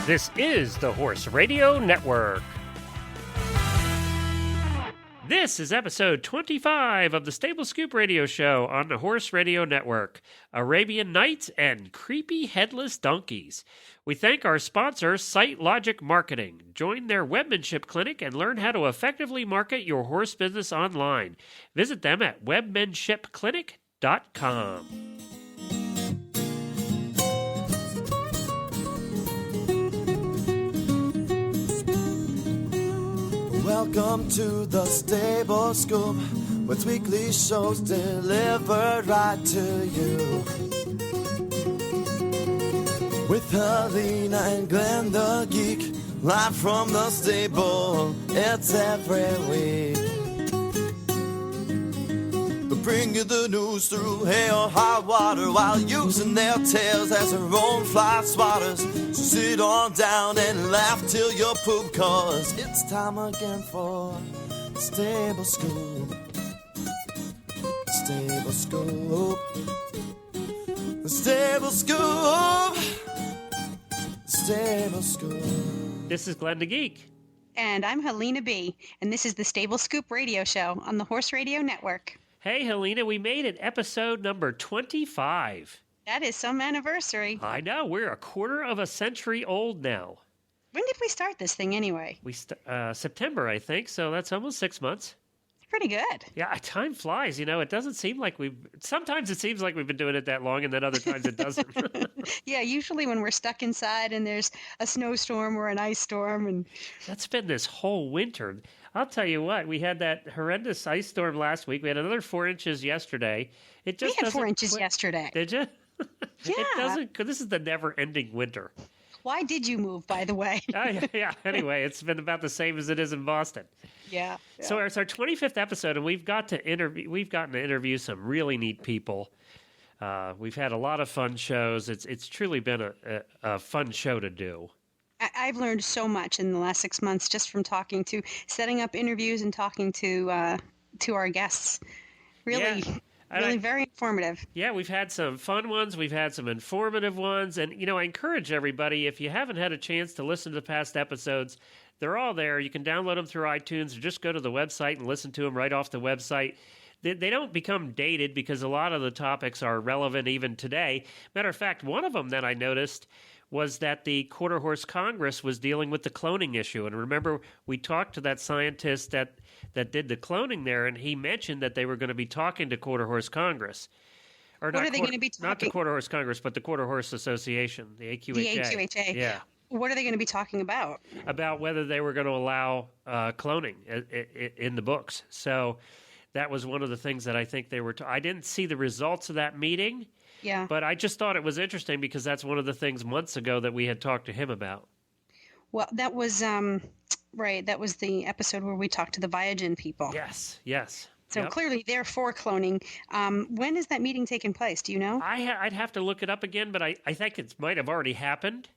This is the Horse Radio Network. This is episode 25 of the Stable Scoop Radio Show on the Horse Radio Network, Arabian Nights and Creepy Headless Donkeys. We thank our sponsor, Site Logic Marketing. Join their webmanship clinic and learn how to effectively market your horse business online. Visit them at webmanshipclinic.com. Welcome to the Stable Scoop, with weekly shows delivered right to you. With Helena and Glenn the Geek, live from the stable, it's every week. They bring you the news through hail or high water, while using their tails as their own fly swatters. So sit on down and laugh till you poop, cause it's time again for the Stable Scoop. Stable Scoop. The Stable Scoop. Stable Scoop. This is Glenn the Geek. And I'm Helena B. And this is the Stable Scoop Radio Show on the Horse Radio Network. Hey, Helena, we made it episode number 25. That is some anniversary. I know, we're a quarter of a century old now. When did we start this thing anyway? September, I think, so that's almost 6 months. Pretty good. Yeah, time flies, you know, it doesn't seem like sometimes it seems like we've been doing it that long, and then other times it doesn't. Yeah, usually when we're stuck inside and there's a snowstorm or an ice storm. And that's been this whole winter. I'll tell you what, we had that horrendous ice storm last week. We had another 4 inches yesterday. We had 4 inches yesterday. Did you? Yeah. It doesn't, because this is the never-ending winter. Why did you move, by the way? Yeah, anyway, it's been about the same as it is in Boston. Yeah. So it's our 25th episode, and we've gotten to interview some really neat people. We've had a lot of fun shows. It's truly been a fun show to do. I've learned so much in the last 6 months just from setting up interviews and talking to our guests. Really, really very informative. Yeah, we've had some fun ones. We've had some informative ones. And, you know, I encourage everybody, if you haven't had a chance to listen to the past episodes, they're all there. You can download them through iTunes or just go to the website and listen to them right off the website. They don't become dated because a lot of the topics are relevant even today. Matter of fact, one of them that I noticed was that the Quarter Horse Congress was dealing with the cloning issue. And remember, we talked to that scientist that did the cloning there, and he mentioned that they were going to be talking to Quarter Horse Congress. Or what are they going to be talking? Not the Quarter Horse Congress, but the Quarter Horse Association, the AQHA. The AQHA. Yeah. What are they going to be talking about? About whether they were going to allow cloning in the books. So that was one of the things that I think they were I didn't see the results of that meeting. Yeah. But I just thought it was interesting because that's one of the things months ago that we had talked to him about. Well, that was right. That was the episode where we talked to the Viagen people. Yes. So clearly they're for cloning. When is that meeting taking place? Do you know? I'd have to look it up again, but I think it might have already happened.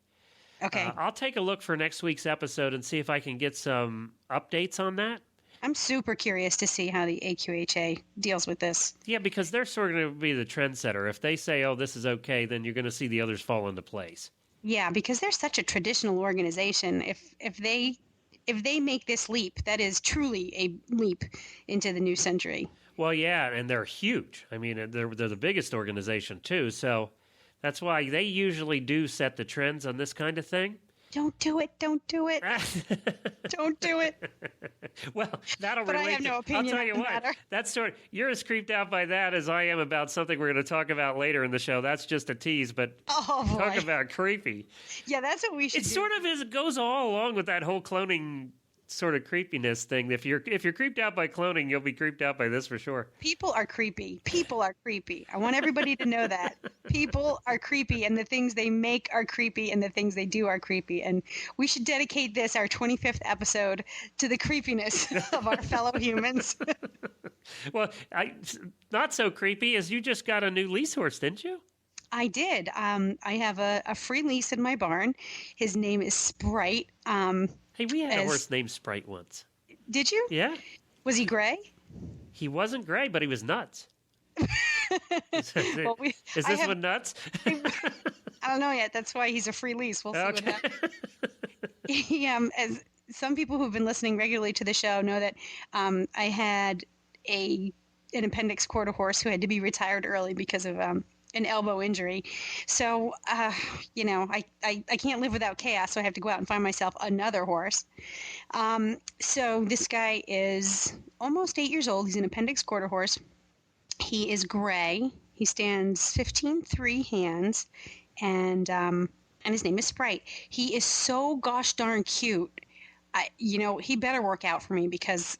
Okay. I'll take a look for next week's episode and see if I can get some updates on that. I'm super curious to see how the AQHA deals with this. Yeah, because they're sort of going to be the trendsetter. If they say, oh, this is okay, then you're going to see the others fall into place. Yeah, because they're such a traditional organization. If they make this leap, that is truly a leap into the new century. Well, yeah, and they're huge. I mean, they're the biggest organization, too. So that's why they usually do set the trends on this kind of thing. Don't do it. Don't do it. Don't do it. Well, that'll but relate. I have no opinion. I'll tell you what. That's you're as creeped out by that as I am about something we're going to talk about later in the show. That's just a tease, but talk about creepy. Yeah, that's what we should do. It sort of is. It goes all along with that whole cloning sort of creepiness thing. If you're creeped out by cloning, you'll be creeped out by this for sure. People are creepy. People are creepy. I want everybody to know that. People are creepy, and the things they make are creepy, and the things they do are creepy. And we should dedicate this, our 25th episode, to the creepiness of our fellow humans. Well, not so creepy as you just got a new lease horse, didn't you? I did. I have a free lease in my barn. His name is Sprite. Hey, we had a horse named Sprite once. Did you? Yeah. Was he gray? He wasn't gray, but he was nuts. Is Well, I this have- one nuts? I don't know yet. That's why he's a free lease. We'll see what Okay. happens. As some people who've been listening regularly to the show know that I had an appendix quarter horse who had to be retired early because of an elbow injury. So, I can't live without chaos, so I have to go out and find myself another horse. So this guy is almost 8 years old. He's an appendix quarter horse. He is gray. He stands 15.3 hands, and his name is Sprite. He is so gosh darn cute. He better work out for me because,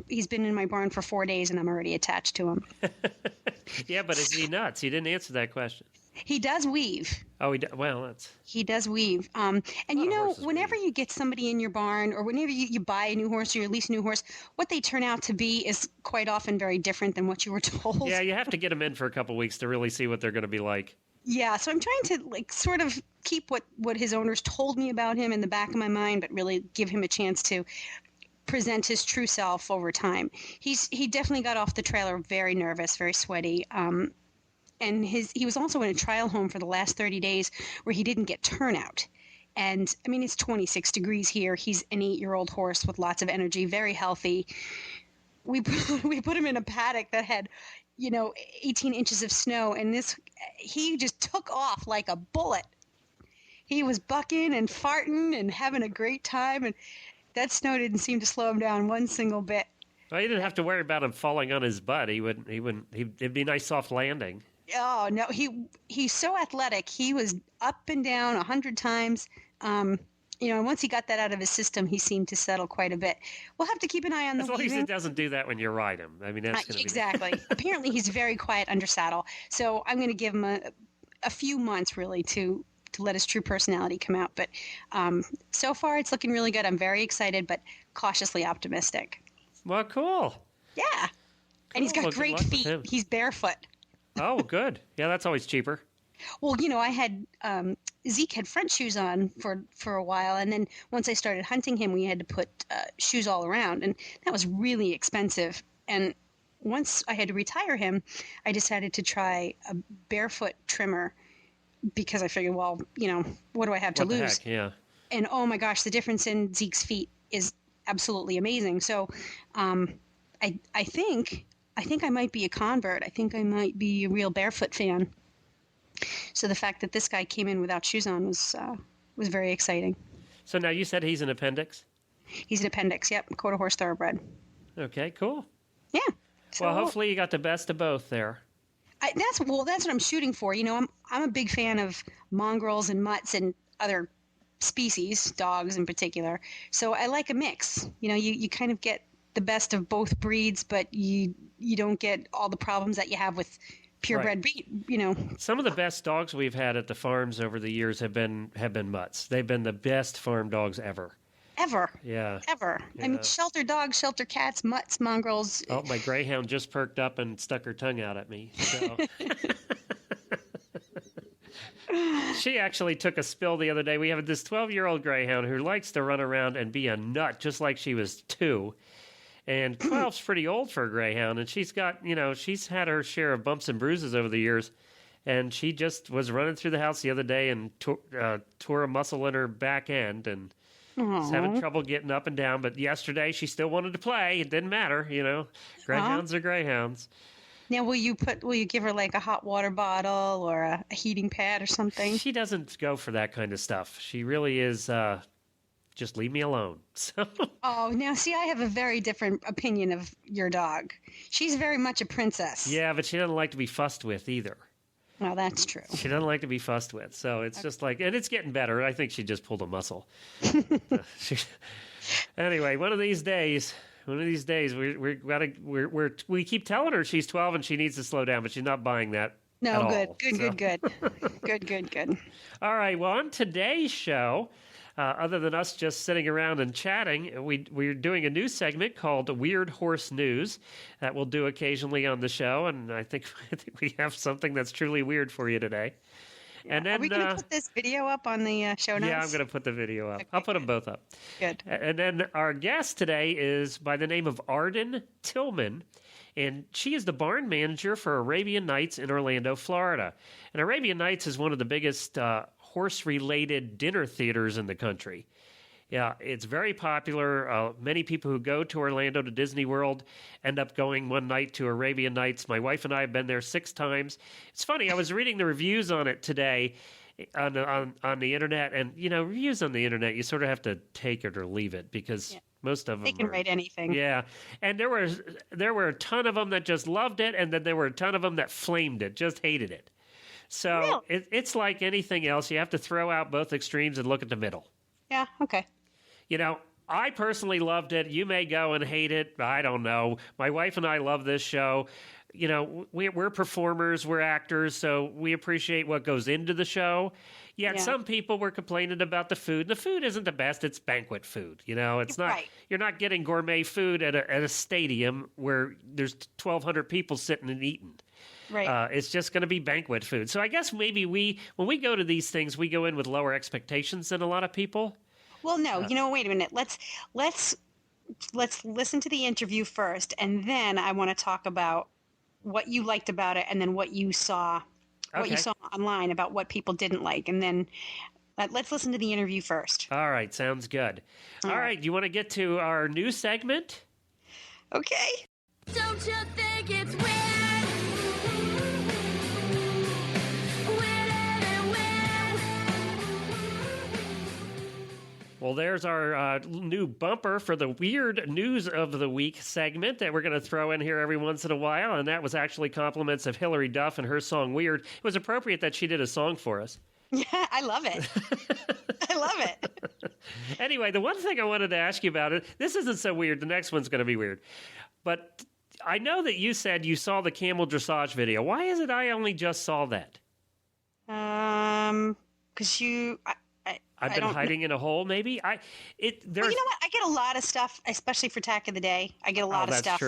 he's been in my barn for 4 days and I'm already attached to him. Yeah, but is he nuts? You didn't answer that question. He does weave. Oh, well, that's... He does weave. And horses whenever weave. you get somebody in your barn or whenever you buy a new horse or you lease a new horse, what they turn out to be is quite often very different than what you were told. Yeah, you have to get them in for a couple weeks to really see what they're going to be like. Yeah, so I'm trying to sort of keep what his owners told me about him in the back of my mind, but really give him a chance to present his true self over time. He definitely got off the trailer very nervous, very sweaty. And he was also in a trial home for the last 30 days where he didn't get turnout. And I mean, it's 26 degrees here. He's an 8-year-old horse with lots of energy, very healthy. We put him in a paddock that had 18 inches of snow, and he just took off like a bullet. He was bucking and farting and having a great time, and that snow didn't seem to slow him down one single bit. Well, you didn't have to worry about him falling on his butt. It'd be a nice soft landing. Oh no, he's so athletic. He was up and down 100 times. And once he got that out of his system, he seemed to settle quite a bit. We'll have to keep an eye on the As long as weaving. he doesn't do that when you ride him. I mean, that's going to Exactly. Apparently, he's very quiet under saddle. So I'm going to give him a few months really to let his true personality come out. But so far, it's looking really good. I'm very excited, but cautiously optimistic. Well, cool. Yeah. And he's Cool. got Well, good great luck with feet. him. He's barefoot. Oh, good. Yeah, that's always cheaper. Well, I had Zeke had front shoes on for a while, and then once I started hunting him, we had to put shoes all around, and that was really expensive. And once I had to retire him, I decided to try a barefoot trimmer because I figured, well, what do I have to What the lose? heck? Yeah. And oh my gosh, the difference in Zeke's feet is absolutely amazing. So, I think I might be a convert. I think I might be a real barefoot fan. So the fact that this guy came in without shoes on was very exciting. So now you said he's an appendix? He's an appendix, yep, quarter horse thoroughbred. Okay, cool. Yeah. So, Well, hopefully you got the best of both there. that's what I'm shooting for. I'm a big fan of mongrels and mutts and other species, dogs in particular. So I like a mix. You kind of get the best of both breeds, but you don't get all the problems that you have with purebred breed. Some of the best dogs we've had at the farms over the years have been mutts. They've been the best farm dogs ever. Ever. Yeah. Ever. Yeah. I mean, shelter dogs, shelter cats, mutts, mongrels. Oh, my greyhound just perked up and stuck her tongue out at me. So. She actually took a spill the other day. We have this 12-year-old greyhound who likes to run around and be a nut just like she was 2. And 12's pretty old for a greyhound, and she's got, she's had her share of bumps and bruises over the years. And she just was running through the house the other day and tore a muscle in her back end and was having trouble getting up and down. But yesterday she still wanted to play. It didn't matter, Greyhounds are greyhounds. Now, will you give her like a hot water bottle or a heating pad or something? She doesn't go for that kind of stuff. She really is just leave me alone. So. Oh, now see, I have a very different opinion of your dog. She's very much a princess. Yeah, but she doesn't like to be fussed with either. Well, that's true. She doesn't like to be fussed with. So it's just like, and it's getting better. I think she just pulled a muscle. Anyway, one of these days, we keep telling her she's 12 and she needs to slow down, but she's not buying that. No, at good, all. good. All right. Well, on today's show, other than us just sitting around and chatting, we're doing a new segment called Wierd Horse News that we'll do occasionally on the show, and I think we have something that's truly weird for you today. Yeah. And then, are we going to put this video up on the show notes? Yeah, I'm going to put the video up. Okay, I'll put them both up. Good. And then our guest today is by the name of Arden Tilghman, And she is the barn manager for Arabian Nights in Orlando, Florida. And Arabian Nights is one of the biggest horse-related dinner theaters in the country. Yeah, it's very popular. Many people who go to Orlando to Disney World end up going one night to Arabian Nights. My wife and I have been there 6 times. It's funny, I was reading the reviews on it today on the internet, and, reviews on the internet, you sort of have to take it or leave it because most of them they can write anything. Yeah, and there were a ton of them that just loved it, and then there were a ton of them that flamed it, just hated it. So it's like anything else. You have to throw out both extremes and look at the middle. Yeah, okay. I personally loved it. You may go and hate it. I don't know. My wife and I love this show. We're performers, we're actors, so we appreciate what goes into the show. Yet some people were complaining about the food. The food isn't the best. It's banquet food. It's not. Right. You're not getting gourmet food at a stadium where there's 1,200 people sitting and eating. Right. It's just going to be banquet food. So I guess maybe when we go to these things, we go in with lower expectations than a lot of people. Well, no, wait a minute. Let's listen to the interview first, and then I want to talk about what you liked about it, and then what you saw online about what people didn't like, and then let's listen to the interview first. All right, sounds good. All right, you want to get to our new segment? Okay. Don't you think it's weird? Well, there's our new bumper for the Weird News of the Week segment that we're going to throw in here every once in a while, and that was actually compliments of Hillary Duff and her song Weird. It was appropriate that she did a song for us. Yeah, I love it. I love it. Anyway, the one thing I wanted to ask you about it, this isn't so weird. The next one's going to be weird. But I know that you said you saw the camel dressage video. Why is it I only just saw that? Because I've been hiding in a hole, maybe? Well, you know what? I get a lot of stuff, especially for Tack of the Day. I get a lot of stuff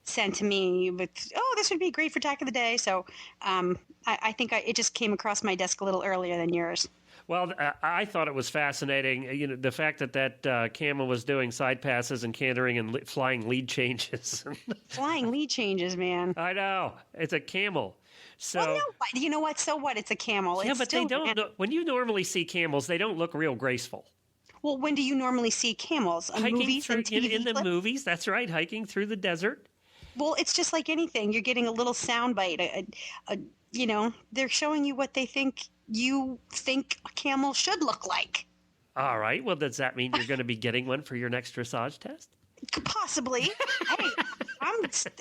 sent to me with, this would be great for Tack of the Day. So I think it just came across my desk a little earlier than yours. Well, I thought it was fascinating. The fact that camel was doing side passes and cantering and flying lead changes. Flying lead changes, man. I know. It's a camel. So, well, no, you know what? So what? It's a camel. Yeah, but they don't. When you normally see camels, they don't look real graceful. Well, when do you normally see camels? Hiking movies and TV in the clips? movies. That's right, hiking through the desert. Well, it's just like anything. You're getting a little soundbite. They're showing you what they think you think a camel should look like. All right. Well, does that mean you're going to be getting one for your next dressage test? Possibly. Hey,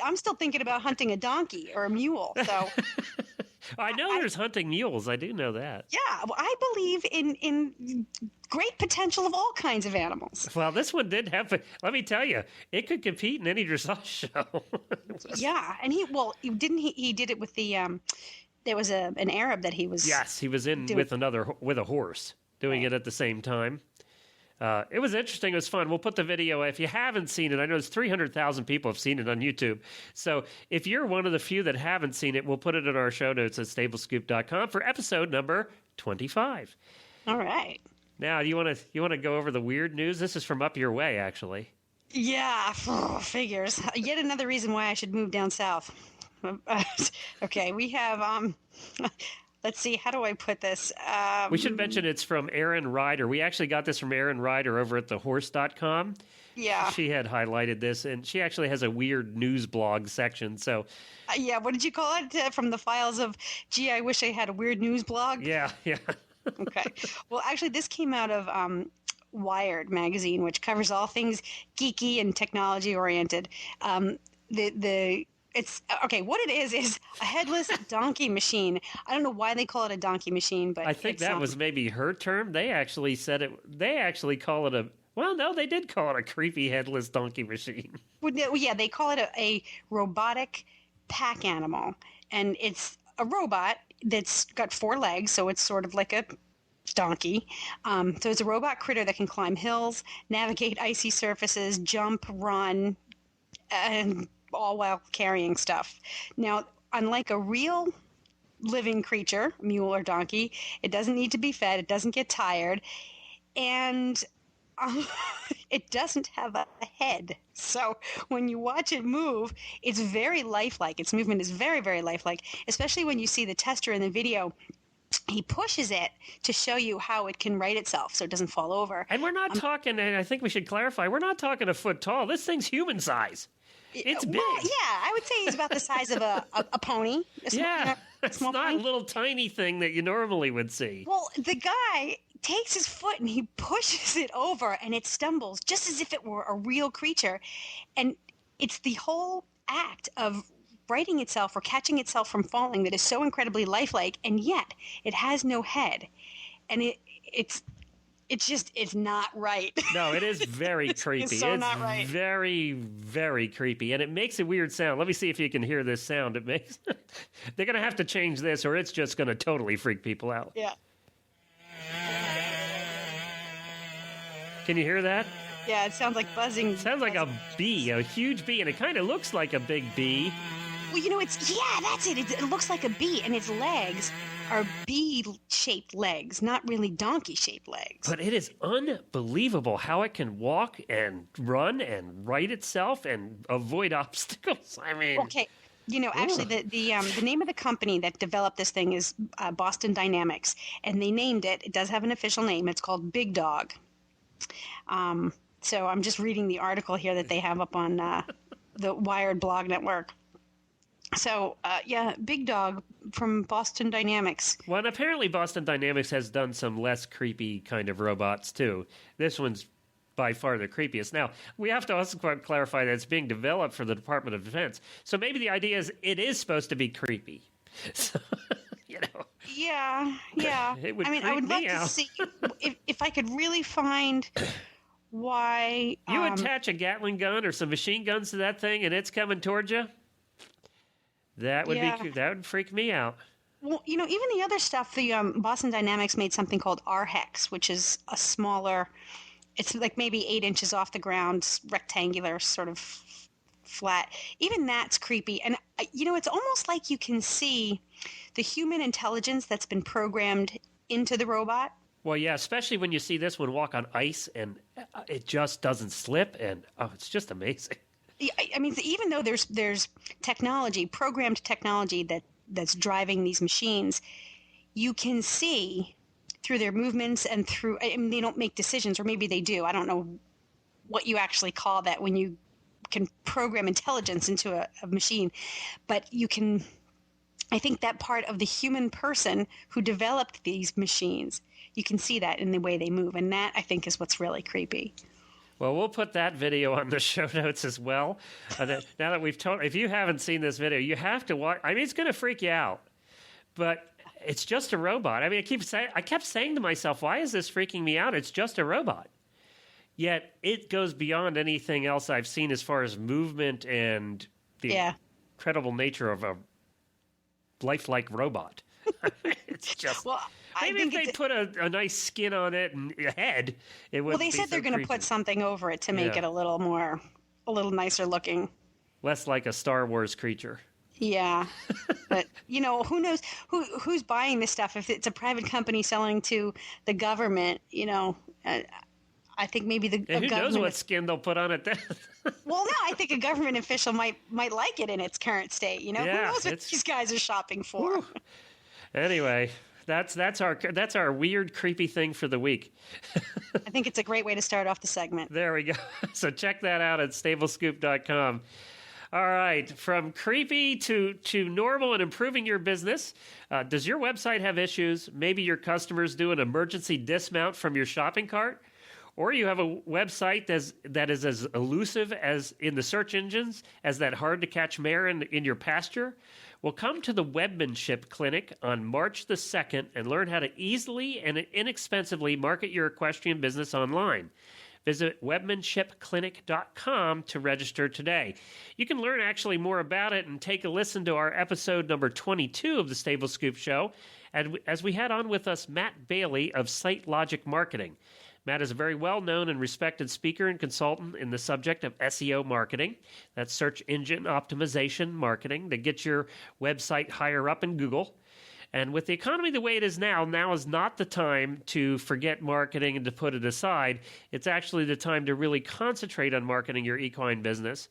I'm still thinking about hunting a donkey or a mule. So I know there's hunting mules. I do know that. Yeah, well, I believe in great potential of all kinds of animals. Well, this one did have. Let me tell you, it could compete in any dressage show. Yeah, and he did it with the. There was an Arab that he was. Yes, he was with a horse doing it at the same time. It was interesting. It was fun. We'll put the video. If you haven't seen it, I know there's 300,000 people have seen it on YouTube. So if you're one of the few that haven't seen it, we'll put it in our show notes at stablescoop.com for episode number 25. All right. Now, you want to go over the weird news? This is from up your way, actually. Yeah, figures. Yet another reason why I should move down south. Okay, we have let's see, how do I put this? We should mention it's from Erin Ryder. We actually got this from Erin Ryder over at thehorse.com. Yeah. She had highlighted this, and she actually has a weird news blog section. So, yeah, what did you call it? From the files of, gee, I wish I had a weird news blog? Yeah. Okay. Well, actually, this came out of Wired magazine, which covers all things geeky and technology-oriented. It's okay. What it is a headless donkey machine. I don't know why they call it a donkey machine, but I think that was maybe her term. They actually said it. They actually call it a. Well, no, they did call it a creepy headless donkey machine. Well, yeah, they call it a robotic pack animal, and it's a robot that's got 4 legs, so it's sort of like a donkey. So it's a robot critter that can climb hills, navigate icy surfaces, jump, run, and all while carrying stuff. Now, unlike a real living creature, mule or donkey, it doesn't need to be fed. It doesn't get tired. And it doesn't have a head. So when you watch it move, it's very lifelike. Its movement is very, very lifelike, especially when you see the tester in the video. He pushes it to show you how it can right itself so it doesn't fall over. And we're not talking, and I think we should clarify, we're not talking a foot tall. This thing's human size. It's big. Well, yeah, I would say he's about the size of a pony. It's not a little tiny thing that you normally would see. Well, the guy takes his foot and he pushes it over and it stumbles just as if it were a real creature. And it's the whole act of righting itself or catching itself from falling that is so incredibly lifelike, and yet it has no head. And it's not right. No, it is very creepy. It's so not right. Very, very creepy. And it makes a weird sound. Let me see if you can hear this sound it makes. They're going to have to change this or it's just going to totally freak people out. Yeah. Can you hear that? Yeah, it sounds like buzzing. It sounds like a bee, a huge bee, and it kind of looks like a big bee. Well, that's it. It looks like a bee, and its legs are bee-shaped legs, not really donkey-shaped legs. But it is unbelievable how it can walk and run and right itself and avoid obstacles. I mean... Okay. Actually, the name of the company that developed this thing is Boston Dynamics, and they named it. It does have an official name. It's called Big Dog. So I'm just reading the article here that they have up on the Wired blog network. So, Big Dog from Boston Dynamics. Well, and apparently Boston Dynamics has done some less creepy kind of robots, too. This one's by far the creepiest. Now, we have to also clarify that it's being developed for the Department of Defense. So maybe the idea is it is supposed to be creepy. So, Yeah. It would I would love to see if I could really find why... You attach a Gatling gun or some machine guns to that thing and it's coming towards you? That would freak me out. Well, even the other stuff, the Boston Dynamics made something called R-Hex, which is a smaller, it's like maybe 8 inches off the ground, rectangular, sort of flat. Even that's creepy. And, it's almost like you can see the human intelligence that's been programmed into the robot. Well, yeah, especially when you see this one walk on ice and it just doesn't slip. And, it's just amazing. I mean, even though there's technology, programmed technology that's driving these machines, you can see through their movements and through. I mean, they don't make decisions, or maybe they do. I don't know what you actually call that when you can program intelligence into a machine, but you can. I think that part of the human person who developed these machines, you can see that in the way they move, and that I think is what's really creepy. Well, we'll put that video on the show notes as well. Now that we've told, if you haven't seen this video, you have to watch. I mean, it's going to freak you out, but it's just a robot. I mean, I kept saying to myself, why is this freaking me out? It's just a robot. Yet it goes beyond anything else I've seen as far as movement and the incredible nature of a lifelike robot. It's just... Well, maybe if they put a nice skin on it and a head, it would. Well, they said they're going to put something over it to make it a little nicer looking. Less like a Star Wars creature. Yeah, but who knows who's buying this stuff? If it's a private company selling to the government, I think maybe the who knows what skin they'll put on it then? Well, no, I think a government official might like it in its current state. Who knows what these guys are shopping for? Anyway, that's our weird, creepy thing for the week. I think it's a great way to start off the segment. There we go. So check that out at stablescoop.com. All right, from creepy to normal and improving your business. Does your website have issues? Maybe your customers do an emergency dismount from your shopping cart? Or you have a website that is as elusive as in the search engines as that hard-to-catch mare in your pasture? Well, come to the Webmanship Clinic on March the 2nd and learn how to easily and inexpensively market your equestrian business online. Visit webmanshipclinic.com to register today. You can learn actually more about it and take a listen to our episode number 22 of the Stable Scoop Show, as we had on with us Matt Bailey of Site Logic Marketing. Matt is a very well-known and respected speaker and consultant in the subject of SEO marketing. That's search engine optimization marketing that gets your website higher up in Google. And with the economy the way it is now is not the time to forget marketing and to put it aside. It's actually the time to really concentrate on marketing your equine business.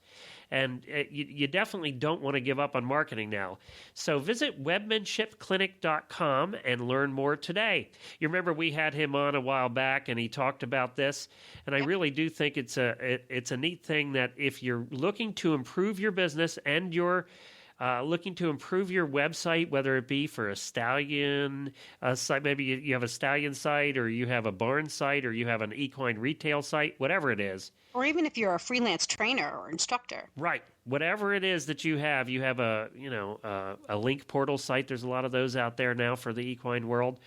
And you definitely don't want to give up on marketing now. So visit webmanshipclinic.com and learn more today. You remember we had him on a while back and he talked about this. And I really do think it's a neat thing that if you're looking to improve your business and you're looking to improve your website, whether it be for a stallion site, maybe you have a stallion site or you have a barn site or you have an equine retail site, whatever it is. Or even if you're a freelance trainer or instructor. Right. Whatever it is that you have a link portal site. There's a lot of those out there now for the equine world.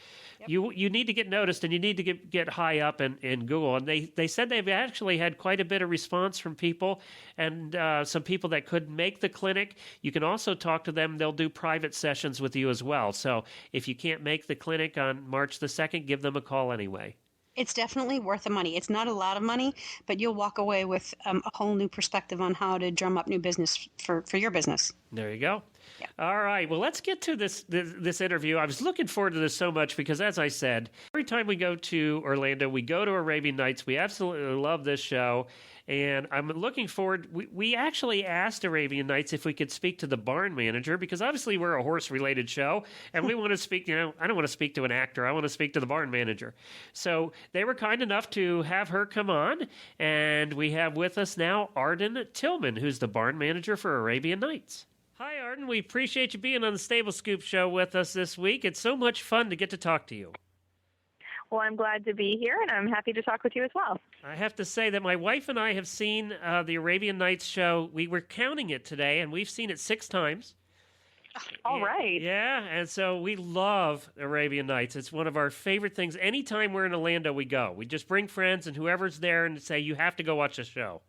Yep. You need to get noticed and you need to get high up in Google. And they said they've actually had quite a bit of response from people and some people that couldn't make the clinic. You can also talk to them. They'll do private sessions with you as well. So if you can't make the clinic on March the 2nd, give them a call anyway. It's definitely worth the money. It's not a lot of money, but you'll walk away with a whole new perspective on how to drum up new business for your business. There you go. Yeah. All right. Well, let's get to this interview. I was looking forward to this so much because, as I said, every time we go to Orlando, we go to Arabian Nights. We absolutely love this show. And I'm looking forward. We actually asked Arabian Nights if we could speak to the barn manager because obviously we're a horse-related show, and we want to speak. I don't want to speak to an actor. I want to speak to the barn manager. So they were kind enough to have her come on, and we have with us now Arden Tilghman, who's the barn manager for Arabian Nights. Hi, Arden. We appreciate you being on the Stable Scoop show with us this week. It's so much fun to get to talk to you. Well, I'm glad to be here, and I'm happy to talk with you as well. I have to say that my wife and I have seen the Arabian Nights show. We were counting it today, and we've seen it 6 times. All right. Yeah, and so we love Arabian Nights. It's one of our favorite things. Anytime we're in Orlando, we go. We just bring friends and whoever's there and say, you have to go watch the show.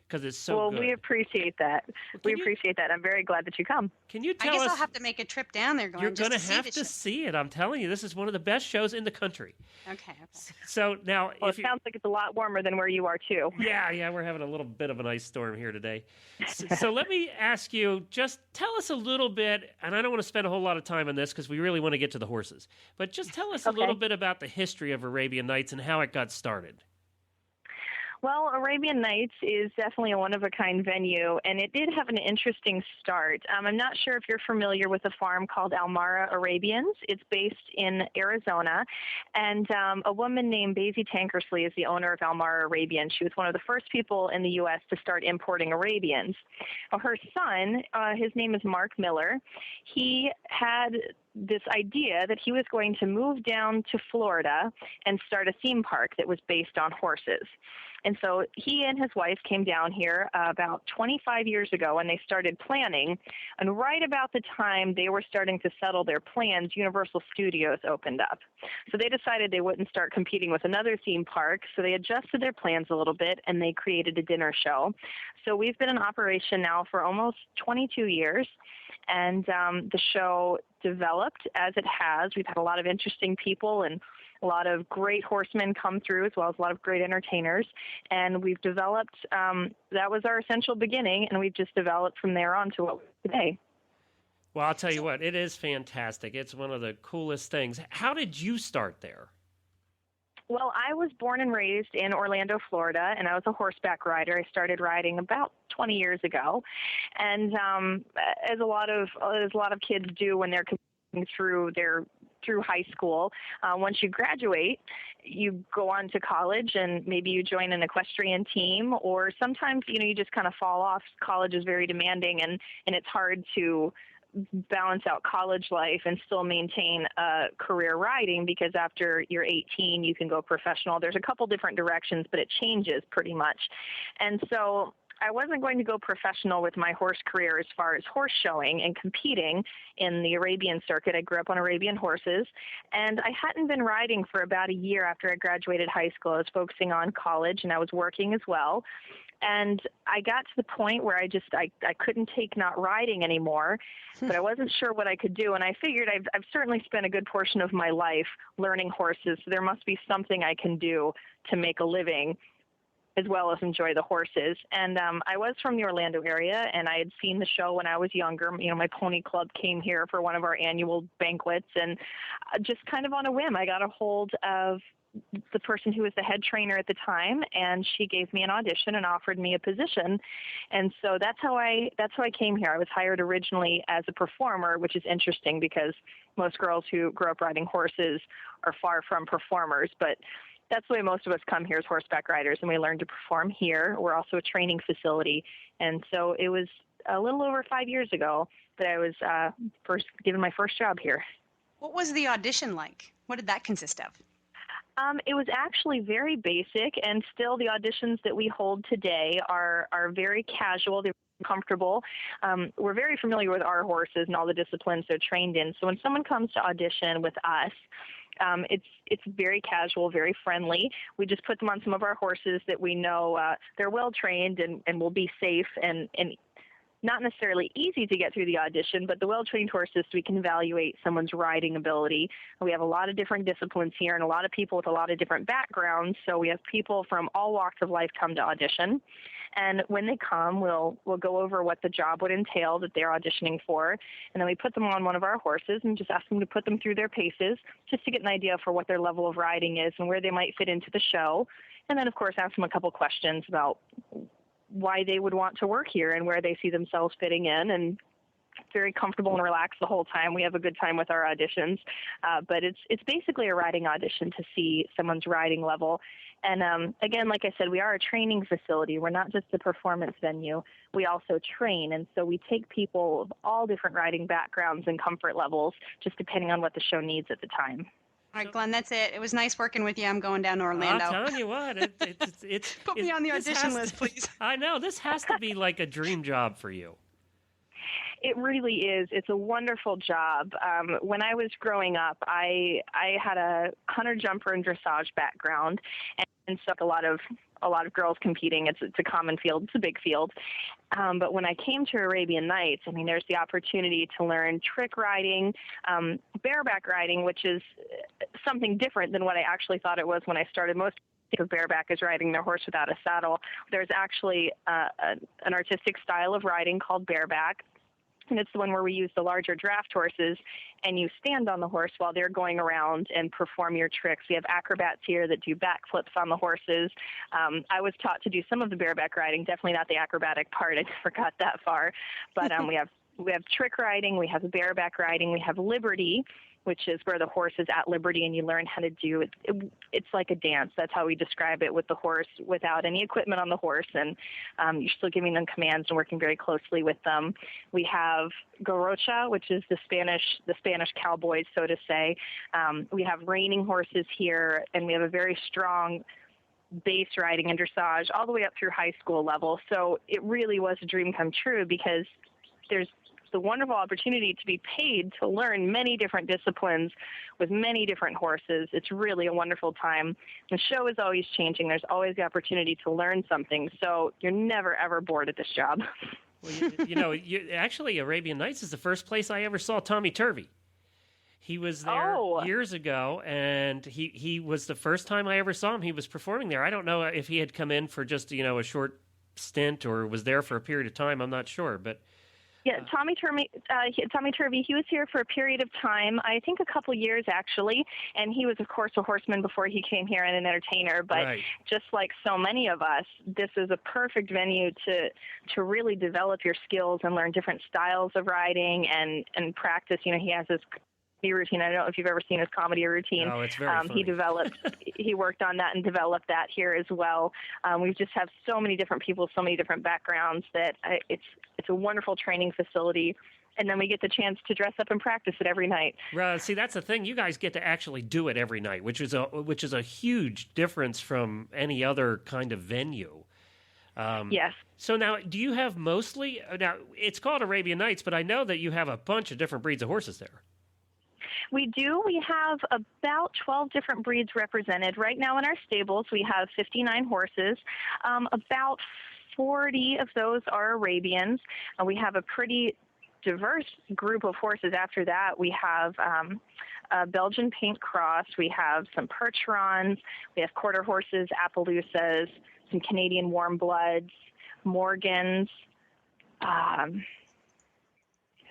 Because it's so good. Well, we appreciate that. We appreciate that. I'm very glad that you come. Can you tell us? I guess I'll have to make a trip down there. You're going to have to see it. I'm telling you, this is one of the best shows in the country. Okay. So now, it sounds like it's a lot warmer than where you are too. Yeah, we're having a little bit of an ice storm here today. So let me ask you, just tell us a little bit, and I don't want to spend a whole lot of time on this because we really want to get to the horses, but just tell us a little bit about the history of Arabian Nights and how it got started. Well, Arabian Nights is definitely a one-of-a-kind venue, and it did have an interesting start. I'm not sure if you're familiar with a farm called Almara Arabians. It's based in Arizona, and a woman named Basie Tankersley is the owner of Almara Arabian. She was one of the first people in the U.S. to start importing Arabians. Her son, his name is Mark Miller, he had this idea that he was going to move down to Florida and start a theme park that was based on horses. And so he and his wife came down here about 25 years ago, and they started planning. And right about the time they were starting to settle their plans, Universal Studios opened up. So they decided they wouldn't start competing with another theme park, so they adjusted their plans a little bit, and they created a dinner show. So we've been in operation now for almost 22 years, and the show developed as it has. We've had a lot of interesting people and a lot of great horsemen come through, as well as a lot of great entertainers. And we've developed, that was our essential beginning, and we've just developed from there on to what we're today. Well, I'll tell you what, it is fantastic. It's one of the coolest things. How did you start there? Well, I was born and raised in Orlando, Florida, and I was a horseback rider. I started riding about 20 years ago. And as a lot of kids do when they're coming through high school. Once you graduate, you go on to college and maybe you join an equestrian team, or sometimes, you just kind of fall off. College is very demanding, and it's hard to balance out college life and still maintain a career riding, because after you're 18, you can go professional. There's a couple different directions, but it changes pretty much. And so I wasn't going to go professional with my horse career as far as horse showing and competing in the Arabian circuit. I grew up on Arabian horses, and I hadn't been riding for about a year after I graduated high school. I was focusing on college, and I was working as well. And I got to the point where I couldn't take not riding anymore, but I wasn't sure what I could do. And I figured I've certainly spent a good portion of my life learning horses, so there must be something I can do to make a living as well as enjoy the horses. And I was from the Orlando area, and I had seen the show when I was younger. My pony club came here for one of our annual banquets, and just kind of on a whim, I got a hold of the person who was the head trainer at the time, and she gave me an audition and offered me a position. And so that's how I came here. I was hired originally as a performer, which is interesting because most girls who grow up riding horses are far from performers, but that's the way most of us come here as horseback riders, and we learn to perform here. We're also a training facility. And so it was a little over 5 years ago that I was given my first job here. What was the audition like? What did that consist of? It was actually very basic, and still the auditions that we hold today are very casual. They're comfortable. We're very familiar with our horses and all the disciplines they're trained in. So when someone comes to audition with us, it's very casual, very friendly. We just put them on some of our horses that we know they're well trained and will be safe and not necessarily easy to get through the audition, but the well-trained horses, we can evaluate someone's riding ability. We have a lot of different disciplines here and a lot of people with a lot of different backgrounds. So we have people from all walks of life come to audition. And when they come, we'll go over what the job would entail that they're auditioning for. And then we put them on one of our horses and just ask them to put them through their paces just to get an idea for what their level of riding is and where they might fit into the show. And then, of course, ask them a couple questions about why they would want to work here and where they see themselves fitting in, and very comfortable and relaxed the whole time. We have a good time with our auditions, but it's basically a riding audition to see someone's riding level. And again, like I said, we are a training facility. We're not just a performance venue. We also train, and so we take people of all different riding backgrounds and comfort levels, just depending on what the show needs at the time. All right, Glenn, that's it. It was nice working with you. I'm going down to Orlando. I'm telling you what, it's Put me on the audition list, please. I know. This has to be like a dream job for you. It really is. It's a wonderful job. When I was growing up, I had a hunter jumper and dressage background, and so a lot of girls competing. It's a common field. It's a big field. But when I came to Arabian Nights, there's the opportunity to learn trick riding, bareback riding, which is something different than what I actually thought it was when I started. Most people think of bareback as riding their horse without a saddle. There's actually an artistic style of riding called bareback. And it's the one where we use the larger draft horses, and you stand on the horse while they're going around and perform your tricks. We have acrobats here that do backflips on the horses. I was taught to do some of the bareback riding, definitely not the acrobatic part. I never got that far. But we have trick riding, we have bareback riding, we have liberty, which is where the horse is at liberty and you learn how to do it. It's like a dance. That's how we describe it, with the horse without any equipment on the horse. And you're still giving them commands and working very closely with them. We have Gorocha, which is the Spanish cowboys, so to say. We have reining horses here, and we have a very strong base riding and dressage all the way up through high school level. So it really was a dream come true, because there's the wonderful opportunity to be paid to learn many different disciplines with many different horses. It's really a wonderful time. The show is always changing. There's always the opportunity to learn something. So you're never, ever bored at this job. Well, actually, Arabian Nights is the first place I ever saw Tommy Turvey. He was there years ago, and he was the first time I ever saw him. He was performing there. I don't know if he had come in for just, a short stint or was there for a period of time. I'm not sure, but... Yeah, Tommy Turvey, he was here for a period of time, I think a couple years actually, and he was, of course, a horseman before he came here and an entertainer, but just like so many of us, this is a perfect venue to really develop your skills and learn different styles of riding and practice. He has his routine. I don't know if you've ever seen his comedy routine. Oh, it's very funny. He worked on that and developed that here as well. We just have so many different people, so many different backgrounds that it's a wonderful training facility. And then we get the chance to dress up and practice it every night. See, that's the thing. You guys get to actually do it every night, which is a huge difference from any other kind of venue. Yes. So now, do you have mostly? Now, it's called Arabian Nights, but I know that you have a bunch of different breeds of horses there. We do. We have about 12 different breeds represented. Right now in our stables, we have 59 horses. About 40 of those are Arabians. We have a pretty diverse group of horses after that. We have a Belgian paint cross. We have some Percherons. We have quarter horses, Appaloosas, some Canadian warm bloods, Morgans.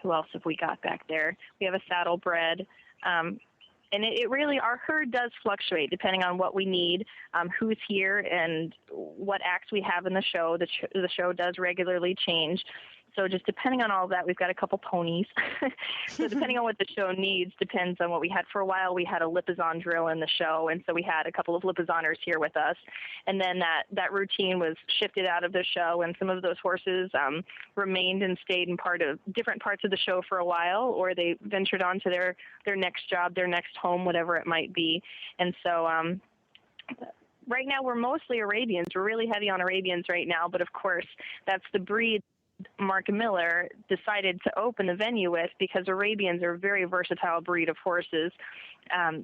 Who else have we got back there? We have a saddlebred. And it really, our herd does fluctuate depending on what we need, who's here, and what acts we have in the show. The show does regularly change. So just depending on all of that, we've got a couple ponies. So depending on what the show needs depends on what we had. For a while, we had a Lipizzan drill in the show, and so we had a couple of Lipizzaners here with us. And then that routine was shifted out of the show, and some of those horses remained and stayed in different parts of the show for a while, or they ventured on to their next job, their next home, whatever it might be. And so right now we're mostly Arabians. We're really heavy on Arabians right now, but of course that's the breed Mark Miller decided to open the venue with, because Arabians are a very versatile breed of horses.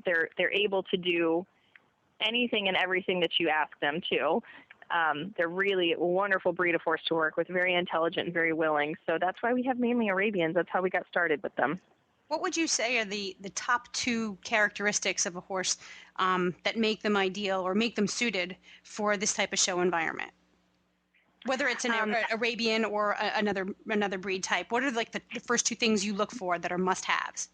They're able to do anything and everything that you ask them to. They're really a wonderful breed of horse to work with, very intelligent and very willing. So that's why we have mainly Arabians. That's how we got started with them. What would you say are the top two characteristics of a horse that make them ideal or make them suited for this type of show environment? Whether it's an Arabian or another breed type, what are like the first two things you look for that are must-haves?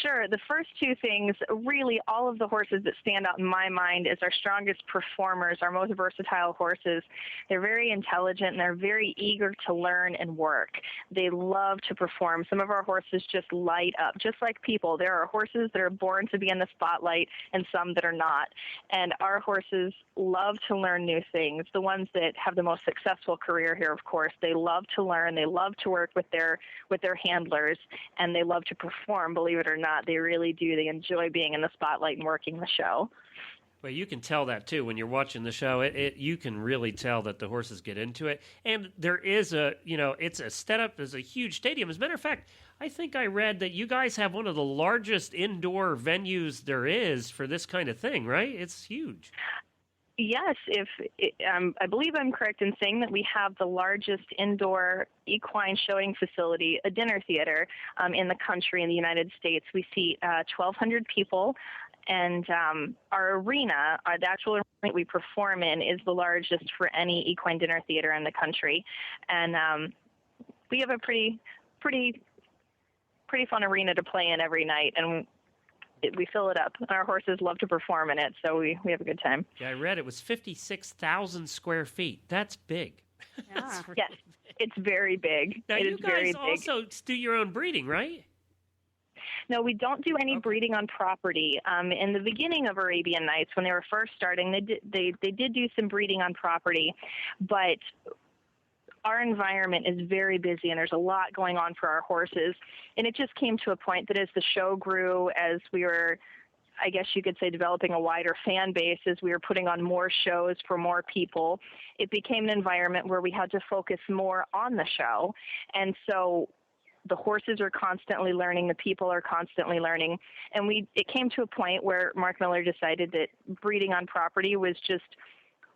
Sure. The first two things, really all of the horses that stand out in my mind as our strongest performers, our most versatile horses. They're very intelligent and they're very eager to learn and work. They love to perform. Some of our horses just light up, just like people. There are horses that are born to be in the spotlight and some that are not. And our horses love to learn new things. The ones that have the most successful career here, of course, they love to learn. They love to work with their handlers, and they love to perform, believe it or not. They really do. They enjoy being in the spotlight and working the show. Well, you can tell that, too, when you're watching the show. You can really tell that the horses get into it. And there is it's set up as a huge stadium. As a matter of fact, I think I read that you guys have one of the largest indoor venues there is for this kind of thing, right? It's huge. Yes, I believe I'm correct in saying that we have the largest indoor equine showing facility, a dinner theater, in the country, in the United States. We seat 1,200 people, and our arena, the actual arena we perform in, is the largest for any equine dinner theater in the country. And we have a pretty fun arena to play in every night, and we fill it up. Our horses love to perform in it, so we have a good time. Yeah, I read it was 56,000 square feet. That's big. Yeah. Yes, it's very big. Now, it you is very guys big. also do your own breeding, right? No, we don't do any breeding on property. In the beginning of Arabian Nights, when they were first starting, they did do some breeding on property, but our environment is very busy and there's a lot going on for our horses. And it just came to a point that as the show grew, as we were, I guess you could say, developing a wider fan base, as we were putting on more shows for more people, it became an environment where we had to focus more on the show. And so the horses are constantly learning, the people are constantly learning. And it came to a point where Mark Miller decided that breeding on property was just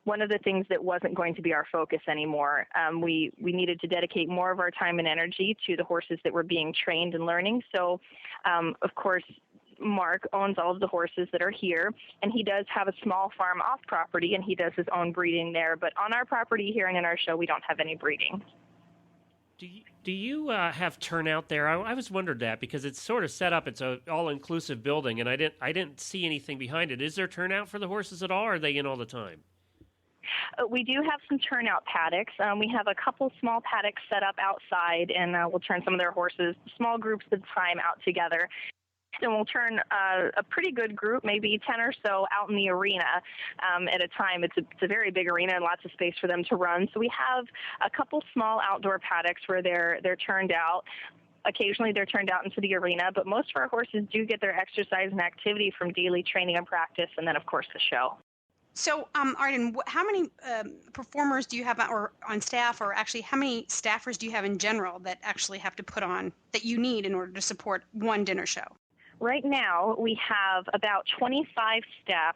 one of the things that wasn't going to be our focus anymore. We needed to dedicate more of our time and energy to the horses that were being trained and learning. So, of course, Mark owns all of the horses that are here, and he does have a small farm off property, and he does his own breeding there. But on our property here and in our show, we don't have any breeding. Do you have turnout there? I was wondered that, because it's sort of set up. It's an all-inclusive building, and I didn't see anything behind it. Is there turnout for the horses at all, or are they in all the time? We do have some turnout paddocks. We have a couple small paddocks set up outside, and we'll turn some of their horses, small groups at a time, out together. And we'll turn a pretty good group, maybe 10 or so, out in the arena at a time. It's a very big arena and lots of space for them to run. So we have a couple small outdoor paddocks where they're turned out. Occasionally they're turned out into the arena, but most of our horses do get their exercise and activity from daily training and practice, and then, of course, the show. So, Arden, how many performers do you have on staff, or actually how many staffers do you have in general that actually have to put on, that you need in order to support one dinner show? Right now, we have about 25 staff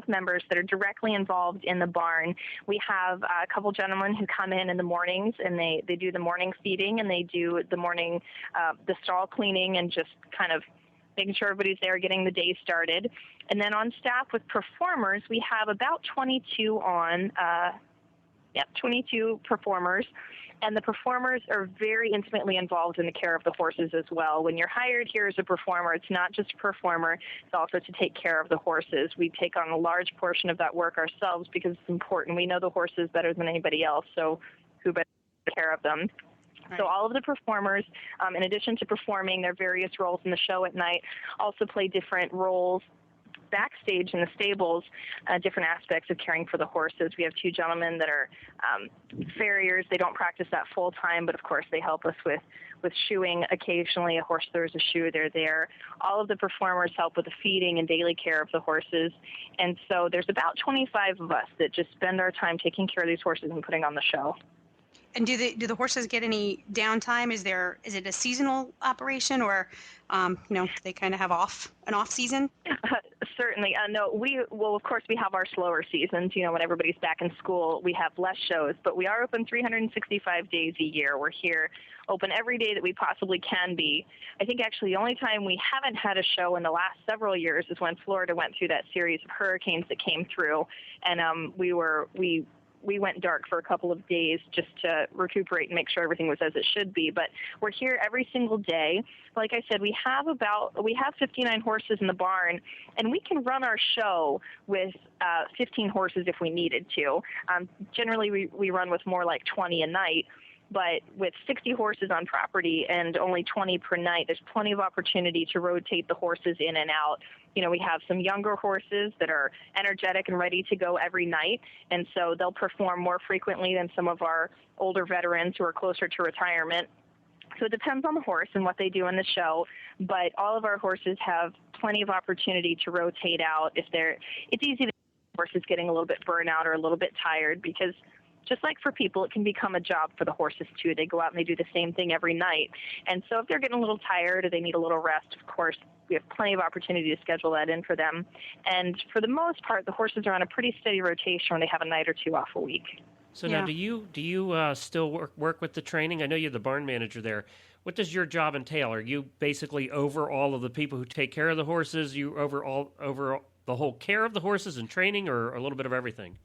members that are directly involved in the barn. We have a couple gentlemen who come in the mornings, and they do the morning feeding, and they do the morning, the stall cleaning, and just kind of making sure everybody's there, getting the day started. And then on staff with performers, we have about 22 performers. And the performers are very intimately involved in the care of the horses as well. When you're hired here as a performer, it's not just a performer, it's also to take care of the horses. We take on a large portion of that work ourselves because it's important. We know the horses better than anybody else, so who better to take care of them? Right. So all of the performers, in addition to performing their various roles in the show at night, also play different roles backstage in the stables, different aspects of caring for the horses. We have two gentlemen that are farriers. They don't practice that full time, but of course they help us with shoeing. Occasionally a horse throws a shoe, they're there. All of the performers help with the feeding and daily care of the horses. And so there's about 25 of us that just spend our time taking care of these horses and putting on the show. And do the horses get any downtime? Is it a seasonal operation, or they kind of have an off season? Certainly. No, of course, we have our slower seasons. When everybody's back in school, we have less shows, but we are open 365 days a year. We're here open every day that we possibly can be. I think actually the only time we haven't had a show in the last several years is when Florida went through that series of hurricanes that came through, and we went dark for a couple of days just to recuperate and make sure everything was as it should be. But we're here every single day. Like I said, we have 59 horses in the barn, and we can run our show with 15 horses if we needed to. Generally, we run with more like 20 a night. But with 60 horses on property and only 20 per night, there's plenty of opportunity to rotate the horses in and out. We have some younger horses that are energetic and ready to go every night, and so they'll perform more frequently than some of our older veterans who are closer to retirement. So it depends on the horse and what they do in the show, but all of our horses have plenty of opportunity to rotate out. It's easy to see horses getting a little bit burnout or a little bit tired, because just like for people, it can become a job for the horses too. They go out and they do the same thing every night. And so if they're getting a little tired or they need a little rest, of course, we have plenty of opportunity to schedule that in for them. And for the most part, the horses are on a pretty steady rotation where they have a night or two off a week. So now, do you still work with the training? I know you're the barn manager there. What does your job entail? Are you basically over all of the people who take care of the horses? You over the whole care of the horses and training, or a little bit of everything?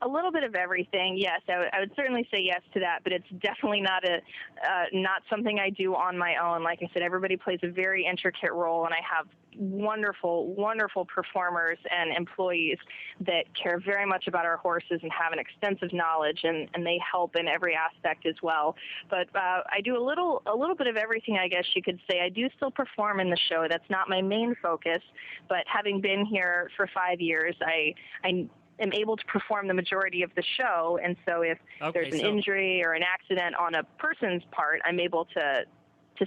A little bit of everything, yes. I would certainly say yes to that, but it's definitely not something I do on my own. Like I said, everybody plays a very intricate role, and I have wonderful, wonderful performers and employees that care very much about our horses and have an extensive knowledge, and they help in every aspect as well. But I do a little bit of everything, I guess you could say. I do still perform in the show. That's not my main focus, but having been here for 5 years, I am able to perform the majority of the show, and so if there's an injury or an accident on a person's part, I'm able to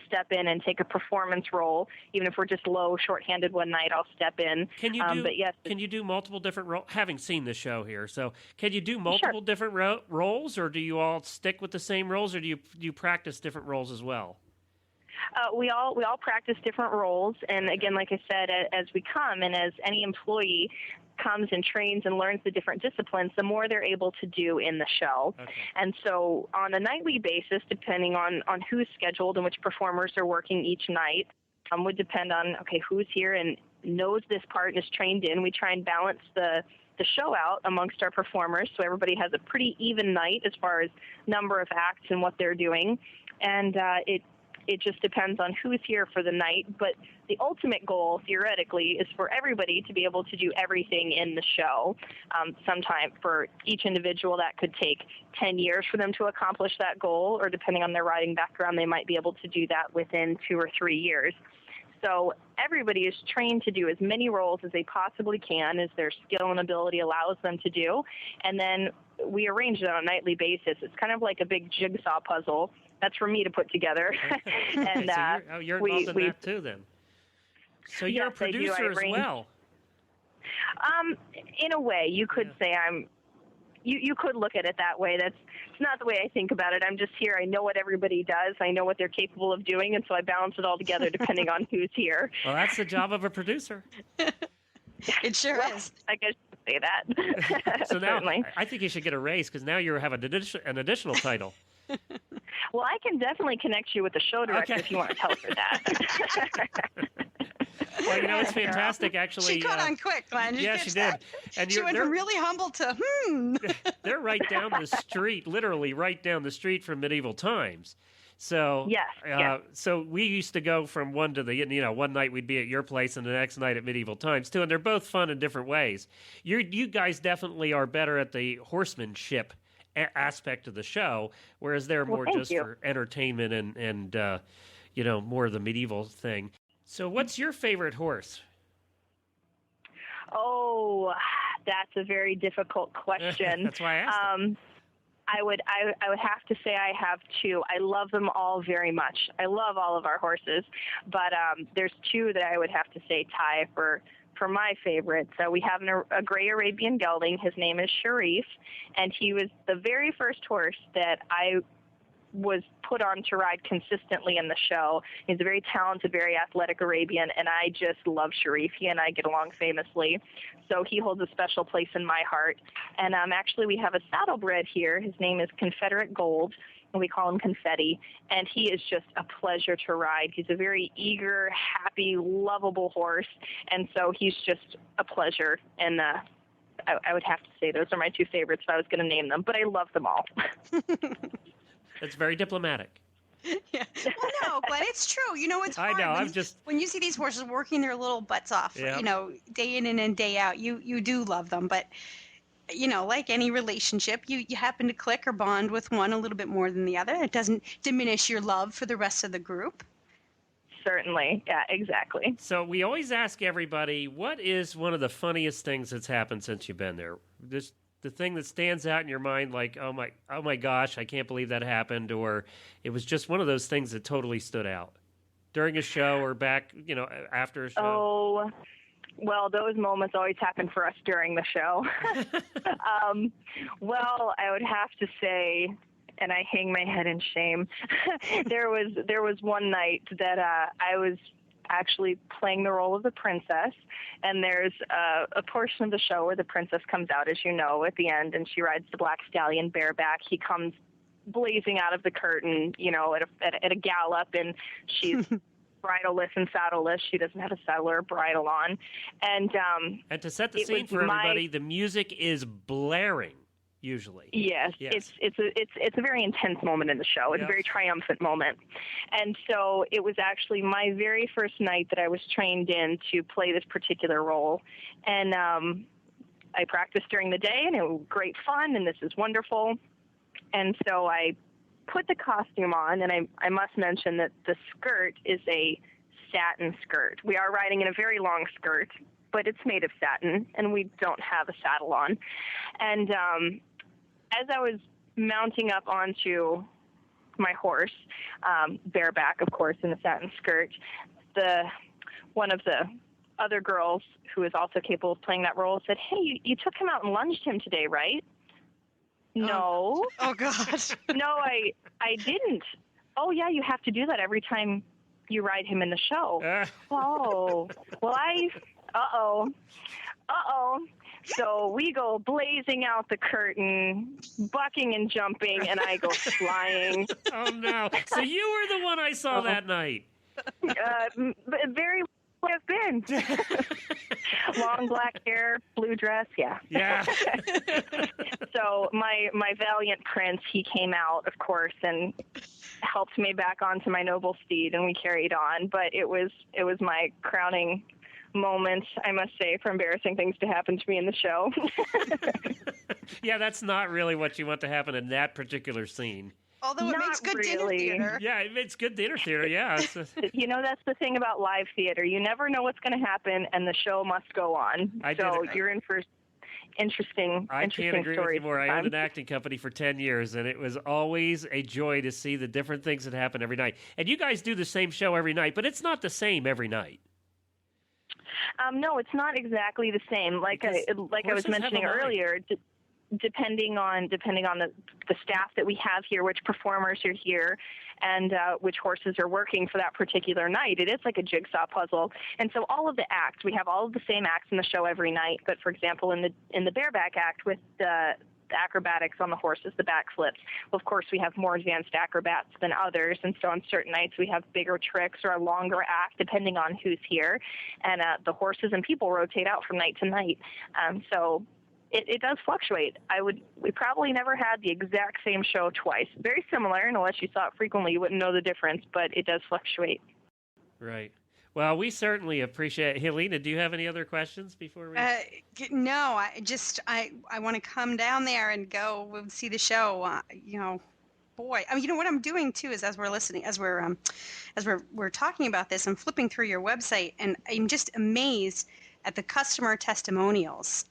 step in and take a performance role. Even if we're just low, shorthanded one night, I'll step in. Can you do multiple different roles? Having seen the show here, so can you do multiple different roles, or do you all stick with the same roles, or do you practice different roles as well? We all practice different roles, and again, like I said, as we come and as any employee comes and trains and learns the different disciplines, the more they're able to do in the show. Okay. And so on a nightly basis, depending on who's scheduled and which performers are working each night, would depend on, who's here and knows this part and is trained in. We try and balance the show out amongst our performers so everybody has a pretty even night as far as number of acts and what they're doing. And it just depends on who's here for the night. But the ultimate goal, theoretically, is for everybody to be able to do everything in the show. Sometime for each individual, that could take 10 years for them to accomplish that goal, or depending on their riding background, they might be able to do that within 2 or 3 years. So everybody is trained to do as many roles as they possibly can, as their skill and ability allows them to do. And then we arrange it on a nightly basis. It's kind of like a big jigsaw puzzle. That's for me to put together. And so you're involved in that too, then. So you're a producer as well. In a way, you could say you could look at it that way. It's not the way I think about it. I'm just here. I know what everybody does. I know what they're capable of doing, and so I balance it all together depending on who's here. Well, that's the job of a producer. It sure is. I guess you could say that. So now, I think you should get a raise, because now you have an additional title. Well, I can definitely connect you with the show director if you want to tell her that. Well, it's fantastic, actually. She caught on quick, Glenn. Yeah, she did. And she went from really humble to, They're right down the street, literally right down the street from Medieval Times. So, yes. So we used to go from one to the, one night we'd be at your place and the next night at Medieval Times, too. And they're both fun in different ways. You guys definitely are better at the horsemanship aspect of the show, whereas they're more just for entertainment and more of the medieval thing. So what's your favorite horse? Oh, that's a very difficult question. That's why I asked. I would have to say I have two. I love them all very much. I love all of our horses, but there's two that I would have to say tie for my favorites. So we have a gray Arabian gelding. His name is Sharif, and he was the very first horse that I was put on to ride consistently in the show. He's a very talented, very athletic Arabian, and I just love Sharif. He and I get along famously, so he holds a special place in my heart. And actually, we have a saddlebred here. His name is Confederate Gold, and we call him Confetti, and he is just a pleasure to ride. He's a very eager, happy, lovable horse, and so he's just a pleasure. And I would have to say those are my two favorites if I was going to name them, but I love them all. That's very diplomatic. Yeah. Well, no, but it's true. It's hard. I know. When you see these horses working their little butts off, day in and day out, you do love them. But, like any relationship, you happen to click or bond with one a little bit more than the other. It doesn't diminish your love for the rest of the group. Certainly. Yeah, exactly. So we always ask everybody, what is one of the funniest things that's happened since you've been there? Just the thing that stands out in your mind, like, oh my gosh, I can't believe that happened, or it was just one of those things that totally stood out during a show or back, after a show. Oh, well, those moments always happen for us during the show. Well, I would have to say, and I hang my head in shame, there was one night that I was actually playing the role of the princess, and there's a portion of the show where the princess comes out, as you know, at the end, and she rides the black stallion bareback. He comes blazing out of the curtain, at a gallop, and she's bridleless and saddleless. She doesn't have a saddle or a bridle on, and to set the scene for everybody, the music is blaring. Usually, yes. It's a very intense moment in the show. It's a very triumphant moment, and so it was actually my very first night that I was trained in to play this particular role, and I practiced during the day, and it was great fun, and this is wonderful, and so I put the costume on, and I must mention that the skirt is a satin skirt. We are riding in a very long skirt, but it's made of satin, and we don't have a saddle on. And as I was mounting up onto my horse, bareback, of course, in a satin skirt, one of the other girls who is also capable of playing that role said, "Hey, you took him out and lunged him today, right?" No. Oh, gosh. No, I didn't. Oh, yeah, you have to do that every time you ride him in the show. Oh, well, uh-oh. So we go blazing out the curtain, bucking and jumping, and I go flying. Oh, no. So you were the one I saw that night. Very well have been. Long black hair, blue dress, yeah. Yeah. So my valiant prince, he came out, of course, and helped me back onto my noble steed, and we carried on. But it was my crowning moment, I must say, for embarrassing things to happen to me in the show. Yeah, that's not really what you want to happen in that particular scene. Although it makes good dinner theater. Yeah, it makes good dinner theater, yeah. That's the thing about live theater. You never know what's going to happen, and the show must go on. You're in for interesting I can't agree with you more. I owned an acting company for 10 years, and it was always a joy to see the different things that happen every night. And you guys do the same show every night, but it's not the same every night. No, it's not exactly the same. Like I was mentioning earlier, depending on the staff that we have here, which performers are here, and which horses are working for that particular night, it is like a jigsaw puzzle. And so all of the acts, we have all of the same acts in the show every night. But for example, in the bareback act with acrobatics on the horses, the backflips. Of course, we have more advanced acrobats than others, and so on certain nights we have bigger tricks or a longer act depending on who's here. And the horses and people rotate out from night to night. So it does fluctuate. We probably never had the exact same show twice. Very similar, and unless you saw it frequently, you wouldn't know the difference, but it does fluctuate. Right. Well, we certainly appreciate it. Helena, do you have any other questions before we... No, I want to come down there and go see the show. Boy, what I'm doing too is as we're listening, as we're talking about this, I'm flipping through your website, and I'm just amazed at the customer testimonials.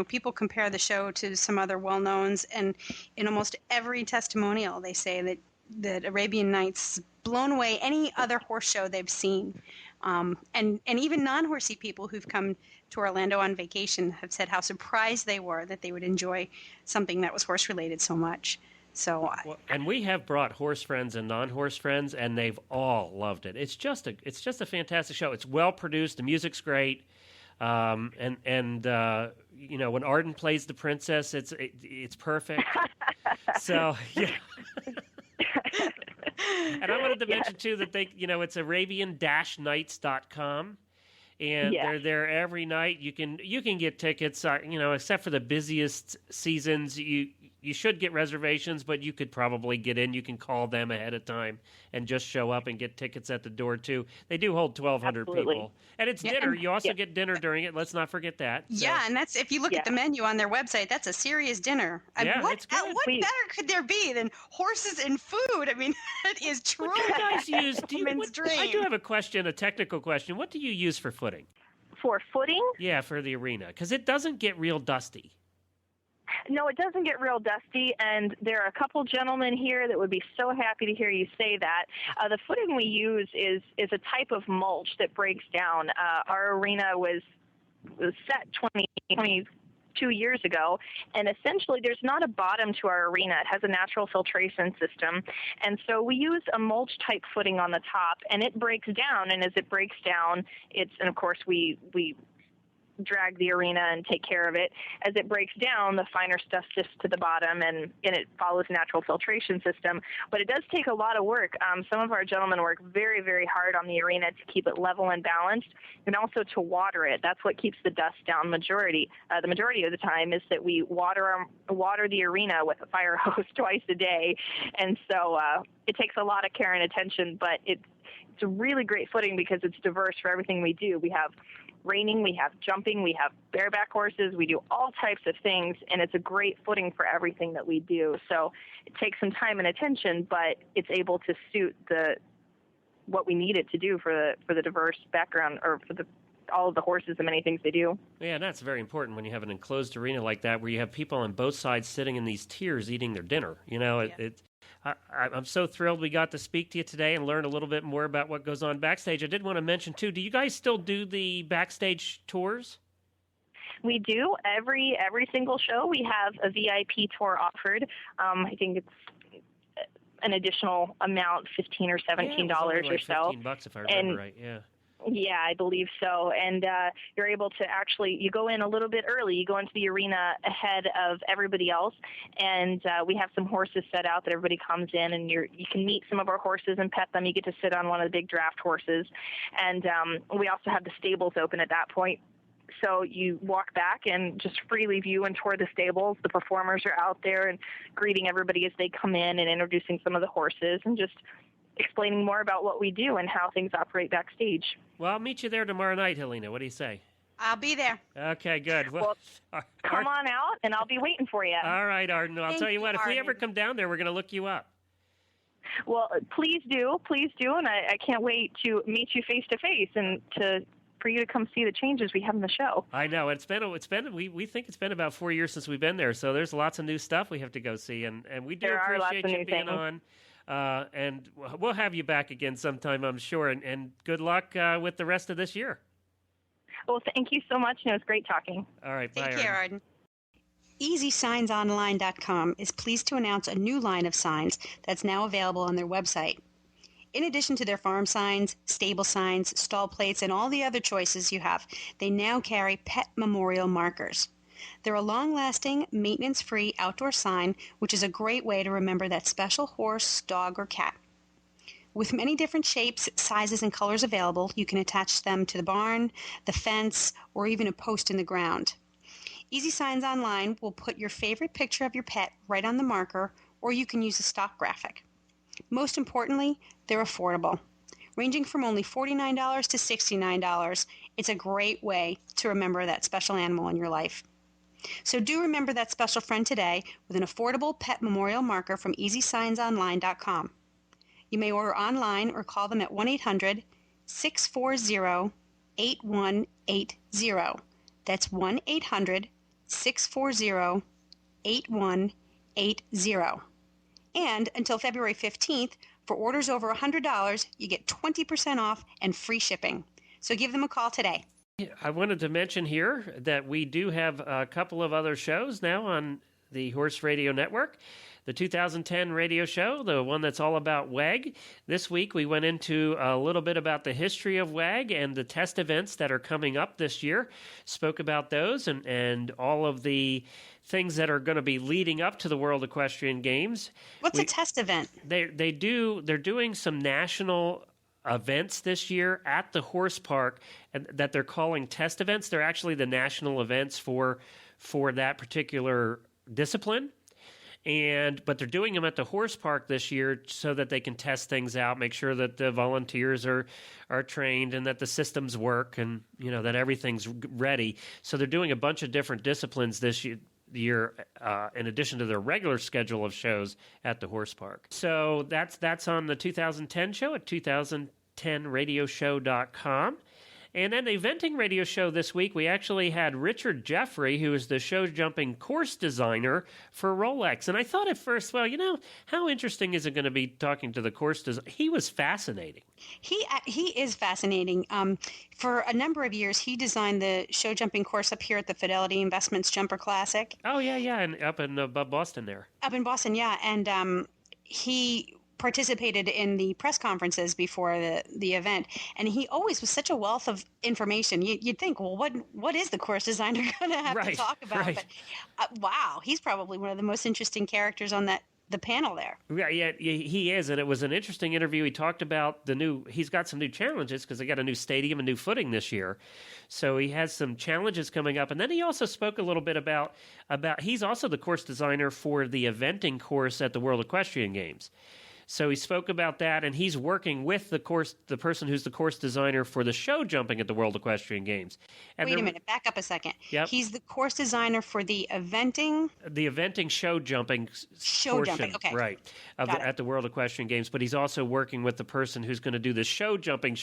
People compare the show to some other well-knowns, and in almost every testimonial, they say that Arabian Nights blown away any other horse show they've seen. And even non-horsey people who've come to Orlando on vacation have said how surprised they were that they would enjoy something that was horse-related so much. And we have brought horse friends and non-horse friends, and they've all loved it. It's just a fantastic show. It's well produced. The music's great. When Arden plays the princess, it's perfect. So yeah. And I wanted to mention too that it's Arabian-Nights.com, and they're there every night. You can get tickets. Except for the busiest seasons, you should get reservations, but you could probably get in. You can call them ahead of time and just show up and get tickets at the door too. They do hold 1,200 people, and it's dinner. You also get dinner during it. Let's not forget that. So. Yeah, and that's if you look at the menu on their website, that's a serious dinner. It's good. What better could there be than horses and food? I mean, it is truly what do you guys use? dream. I do have a technical question. What do you use for footing? For footing? Yeah, for the arena, because it doesn't get real dusty. No, it doesn't get real dusty, and there are a couple gentlemen here that would be so happy to hear you say that. The footing we use is a type of mulch that breaks down. Our arena was set 22 years ago, and essentially there's not a bottom to our arena. It has a natural filtration system, and so we use a mulch-type footing on the top, and it breaks down, and as it breaks down, and of course we drag the arena and take care of it. As it breaks down, the finer stuff sifts to the bottom, and it follows natural filtration system. But it does take a lot of work. Some of our gentlemen work very, very hard on the arena to keep it level and balanced, and also to water it. That's what keeps the dust down. The majority of the time is that we water the arena with a fire hose twice a day, and so it takes a lot of care and attention. But it's a really great footing because it's diverse for everything we do. We have reining, we have jumping, we have bareback horses, we do all types of things, and it's a great footing for everything that we do. So it takes some time and attention, but it's able to suit what we need it to do for the diverse background, or for all of the horses and many things they do. Yeah, and that's very important when you have an enclosed arena like that, where you have people on both sides sitting in these tiers eating their dinner. I'm so thrilled we got to speak to you today and learn a little bit more about what goes on backstage. I did want to mention, too, do you guys still do the backstage tours? We do. Every single show we have a VIP tour offered. I think it's an additional amount, $15 or $17 or so. $15 if I remember right, yeah. Yeah, I believe so. And you're able to you go in a little bit early. You go into the arena ahead of everybody else, and we have some horses set out that everybody comes in, and you can meet some of our horses and pet them. You get to sit on one of the big draft horses. And we also have the stables open at that point. So you walk back and just freely view and tour the stables. The performers are out there and greeting everybody as they come in and introducing some of the horses and just explaining more about what we do and how things operate backstage. Well, I'll meet you there tomorrow night, Helena. What do you say? I'll be there. Okay, good. Well, come on out, and I'll be waiting for you. All right, Arden. I'll tell you what, if we Arden. ever come down there, we're going to look you up. Well, please do, and I can't wait to meet you face to face and for you to come see the changes we have in the show. I know we think it's been about 4 years since we've been there, so there's lots of new stuff we have to go see, and we do appreciate you being on. And we'll have you back again sometime, I'm sure. And good luck with the rest of this year. Well, thank you so much. And it was great talking. All right. Bye, Take care, Arden. EasySignsOnline.com is pleased to announce a new line of signs that's now available on their website. In addition to their farm signs, stable signs, stall plates, and all the other choices you have, they now carry pet memorial markers. They're a long-lasting, maintenance-free outdoor sign, which is a great way to remember that special horse, dog, or cat. With many different shapes, sizes, and colors available, you can attach them to the barn, the fence, or even a post in the ground. Easy Signs Online will put your favorite picture of your pet right on the marker, or you can use a stock graphic. Most importantly, they're affordable. Ranging from only $49 to $69, it's a great way to remember that special animal in your life. So do remember that special friend today with an affordable pet memorial marker from EasySignsOnline.com. You may order online or call them at 1-800-640-8180. That's 1-800-640-8180. And until February 15th, for orders over $100, you get 20% off and free shipping. So give them a call today. I wanted to mention here that we do have a couple of other shows now on the Horse Radio Network. The 2010 radio show, the one that's all about WAG. This week we went into a little bit about the history of WAG and the test events that are coming up this year. Spoke about those and all of the things that are going to be leading up to the World Equestrian Games. What's a test event? They're doing some national events this year at the horse park that they're calling test events. They're actually the national events for that particular discipline. But they're doing them at the horse park this year so that they can test things out, make sure that the volunteers are trained and that the systems work and that everything's ready. So they're doing a bunch of different disciplines this year in addition to their regular schedule of shows at the horse park. So that's on the 2010 show at 2010radioshow.com. And then the eventing radio show this week, we actually had Richard Jeffrey, who is the show jumping course designer for Rolex. And I thought at first, well, how interesting is it going to be talking to the course designer? He was fascinating. He is fascinating. For a number of years, he designed the show jumping course up here at the Fidelity Investments Jumper Classic. Oh, yeah, and up in Boston there. Up in Boston, yeah. And he participated in the press conferences before the event, and he always was such a wealth of information. You'd think, well, what is the course designer going to have to talk about? Right. But wow, he's probably one of the most interesting characters on the panel there. Yeah, he is, and it was an interesting interview. He talked about he's got some new challenges because they got a new stadium and new footing this year. So he has some challenges coming up. And then he also spoke a little bit about he's also the course designer for the eventing course at the World Equestrian Games. So he spoke about that, and he's working with the person who's the course designer for the show jumping at the World Equestrian Games. And Wait a minute, back up a second. Yep. He's the course designer for the eventing show jumping portion, okay. Right, at the World Equestrian Games. But he's also working with the person who's going to do the show jumping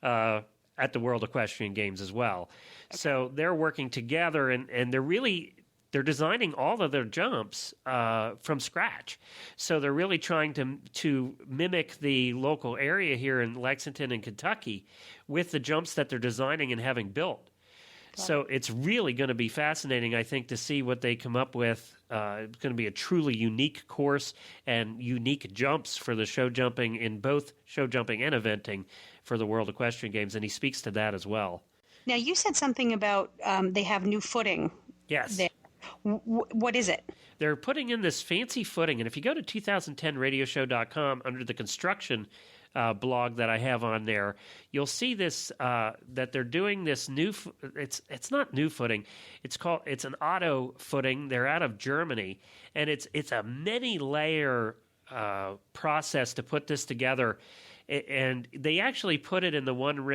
at the World Equestrian Games as well. Okay. So they're working together, and they're designing all of their jumps from scratch. So they're really trying to mimic the local area here in Lexington and Kentucky with the jumps that they're designing and having built. So it's really going to be fascinating, I think, to see what they come up with. It's going to be a truly unique course and unique jumps for the show jumping in both show jumping and eventing for the World Equestrian Games, and he speaks to that as well. Now, you said something about they have new footing. Yes. There. What is it? They're putting in this fancy footing, and if you go to 2010radioshow.com under the construction blog that I have on there, you'll see this that they're doing this new. It's not new footing. It's an auto footing. They're out of Germany, and it's a many layer process to put this together. And they actually put it in the one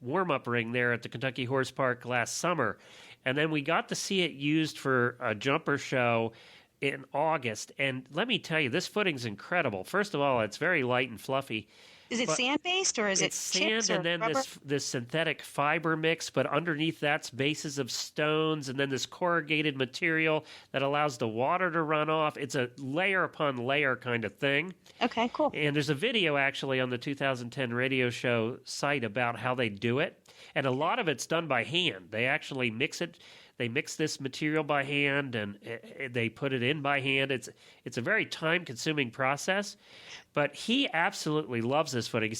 warm up ring there at the Kentucky Horse Park last summer. And then we got to see it used for a jumper show in August. And let me tell you, this footing's incredible. First of all, it's very light and fluffy. Is it sand-based or is it sand and then this synthetic fiber mix, but underneath that's bases of stones and then this corrugated material that allows the water to run off. It's a layer upon layer kind of thing. Okay, cool. And there's a video actually on the 2010 radio show site about how they do it. And a lot of it's done by hand. They actually mix it. They mix this material by hand, and they put it in by hand. It's a very time-consuming process, but he absolutely loves this footing. He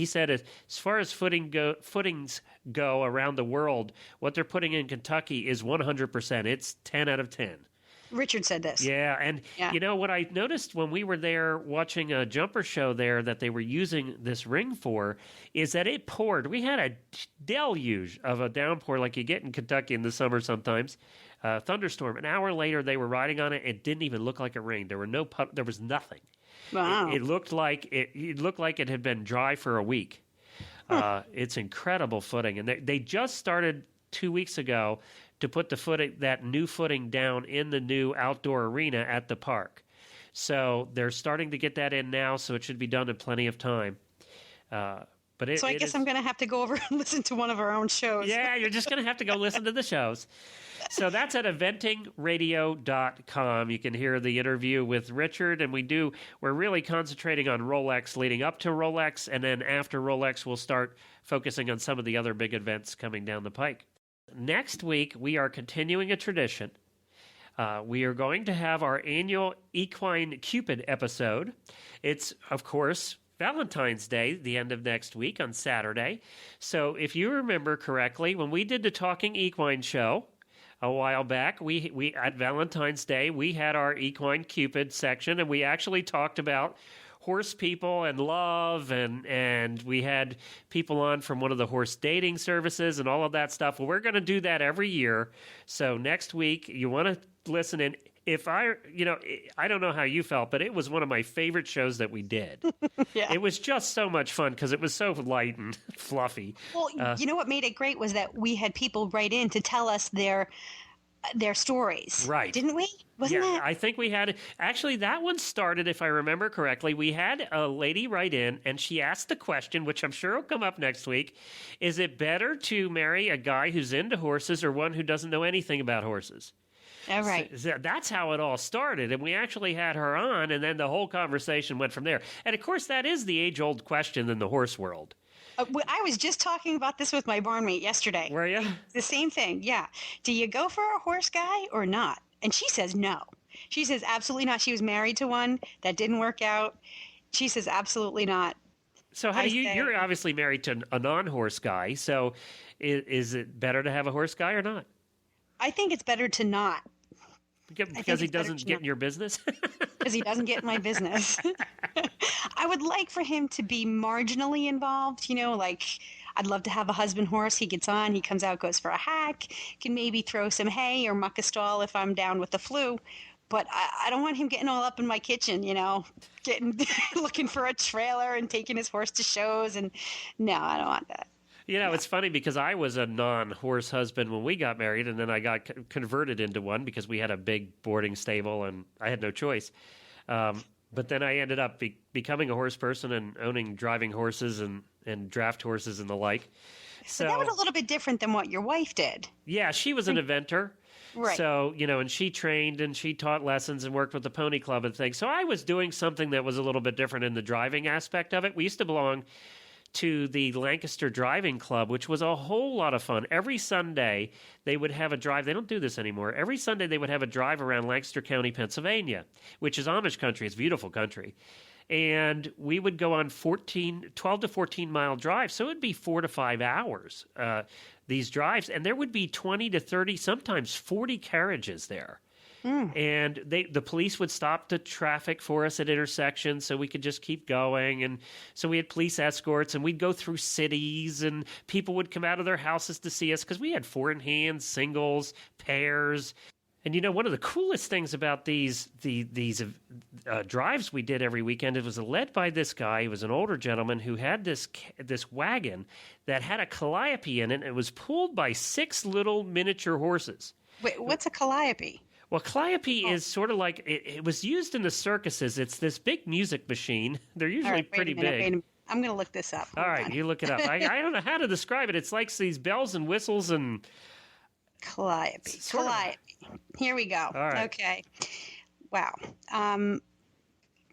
said as far as footings go around the world, what they're putting in Kentucky is 100%. It's 10 out of 10. Richard said this. Yeah, and you know what I noticed when we were there watching a jumper show there that they were using this ring for is that it poured. We had a deluge of a downpour like you get in Kentucky in the summer sometimes, thunderstorm. An hour later, they were riding on it. It didn't even look like it rained. There were there was nothing. Wow. It looked like it had been dry for a week. It's incredible footing, and they just started 2 weeks ago to put that new footing down in the new outdoor arena at the park. So they're starting to get that in now, so it should be done in plenty of time. So I guess I'm going to have to go over and listen to one of our own shows. Yeah, you're just going to have to go listen to the shows. So that's at eventingradio.com. You can hear the interview with Richard, and we're really concentrating on Rolex leading up to Rolex, and then after Rolex, we'll start focusing on some of the other big events coming down the pike. Next week, we are continuing a tradition. We are going to have our annual Equine Cupid episode. It's, of course, Valentine's Day, the end of next week on Saturday. So if you remember correctly, when we did the Talking Equine show a while back, we at Valentine's Day, we had our Equine Cupid section, and we actually talked about horse people and love, and we had people on from one of the horse dating services and all of that stuff. Well, we're going to do that every year. So next week, you want to listen in. I don't know how you felt, but it was one of my favorite shows that we did. Yeah. It was just so much fun because it was so light and fluffy. Well, you know what made it great was that we had people write in to tell us their stories. Right. Didn't we? Wasn't that? I think we had – actually, that one started, if I remember correctly. We had a lady write in, and she asked the question, which I'm sure will come up next week, is it better to marry a guy who's into horses or one who doesn't know anything about horses? All right. So that's how it all started, and we actually had her on, and then the whole conversation went from there. And, of course, that is the age-old question in the horse world. I was just talking about this with my barnmate yesterday. Were you? The same thing, yeah. Do you go for a horse guy or not? And she says no. She says absolutely not. She was married to one that didn't work out. She says absolutely not. So you're obviously married to a non-horse guy, so is it better to have a horse guy or not? I think it's better to not. Because he doesn't get in your business? Because he doesn't get in my business. I would like for him to be marginally involved, like I'd love to have a husband horse. He gets on, he comes out, goes for a hack, can maybe throw some hay or muck a stall if I'm down with the flu. But I don't want him getting all up in my kitchen, looking for a trailer and taking his horse to shows. And no, I don't want that. It's funny because I was a non-horse husband when we got married, and then I got converted into one because we had a big boarding stable, and I had no choice. But then I ended up becoming a horse person and owning driving horses and draft horses and the like. So that was a little bit different than what your wife did. Yeah, she was an eventer. Right. So, and she trained and she taught lessons and worked with the pony club and things. So I was doing something that was a little bit different in the driving aspect of it. We used to belong to the Lancaster Driving Club, which was a whole lot of fun. Every Sunday, they would have a drive. They don't do this anymore. Every Sunday, they would have a drive around Lancaster County, Pennsylvania, which is Amish country. It's beautiful country. And we would go on 12 to 14-mile drives. So it would be 4 to 5 hours, these drives. And there would be 20 to 30, sometimes 40 carriages there. And the police would stop the traffic for us at intersections so we could just keep going. And so we had police escorts, and we'd go through cities, and people would come out of their houses to see us because we had four-in-hand, singles, pairs. And, one of the coolest things about these drives we did every weekend, it was led by this guy. He was an older gentleman who had this wagon that had a calliope in it, and it was pulled by 6 little miniature horses. Wait, what's a calliope? Well, calliope is sort of like it was used in the circuses. It's this big music machine. They're usually pretty big. I'm going to look this up. All right, you look it up. I don't know how to describe it. It's like these bells and whistles and calliope. Calliope. Here we go. All right. Okay. Wow.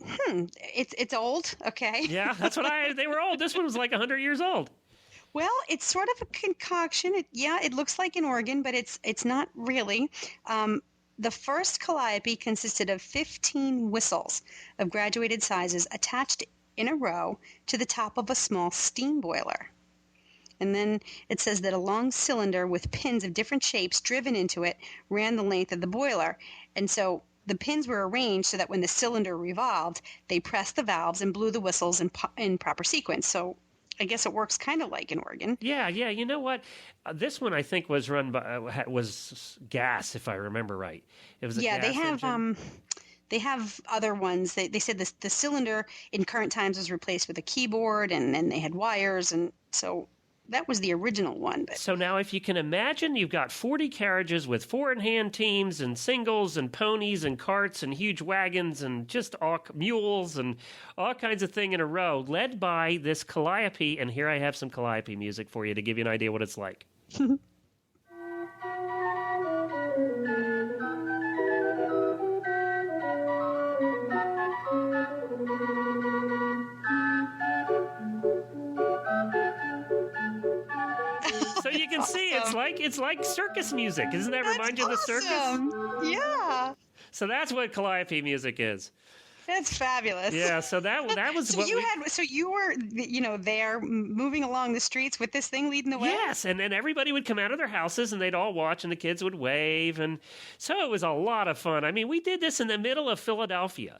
It's old. Okay. Yeah, that's what they were old. This one was like 100 years old. Well, it's sort of a concoction. It looks like an organ, but it's not really. The first calliope consisted of 15 whistles of graduated sizes attached in a row to the top of a small steam boiler. And then it says that a long cylinder with pins of different shapes driven into it ran the length of the boiler. And so the pins were arranged so that when the cylinder revolved, they pressed the valves and blew the whistles in proper sequence. So I guess it works kind of like an organ. Yeah. You know what? This one I think was run by was gas, if I remember right. It was a gas engine. They have other ones. They said the cylinder in current times was replaced with a keyboard, and then they had wires, and so that was the original one. But So now if you can imagine, you've got 40 carriages with four-in-hand teams and singles and ponies and carts and huge wagons and just all mules and all kinds of thing in a row, led by this calliope. And here I have some calliope music for you to give you an idea what it's like. So you can see it's like circus music. Doesn't that remind you of the circus? Yeah. So that's what calliope music is. That's fabulous. Yeah, so that was So what you were there moving along the streets with this thing leading the way? Yes, and then everybody would come out of their houses and they'd all watch and the kids would wave, and so it was a lot of fun. I mean, we did this in the middle of Philadelphia.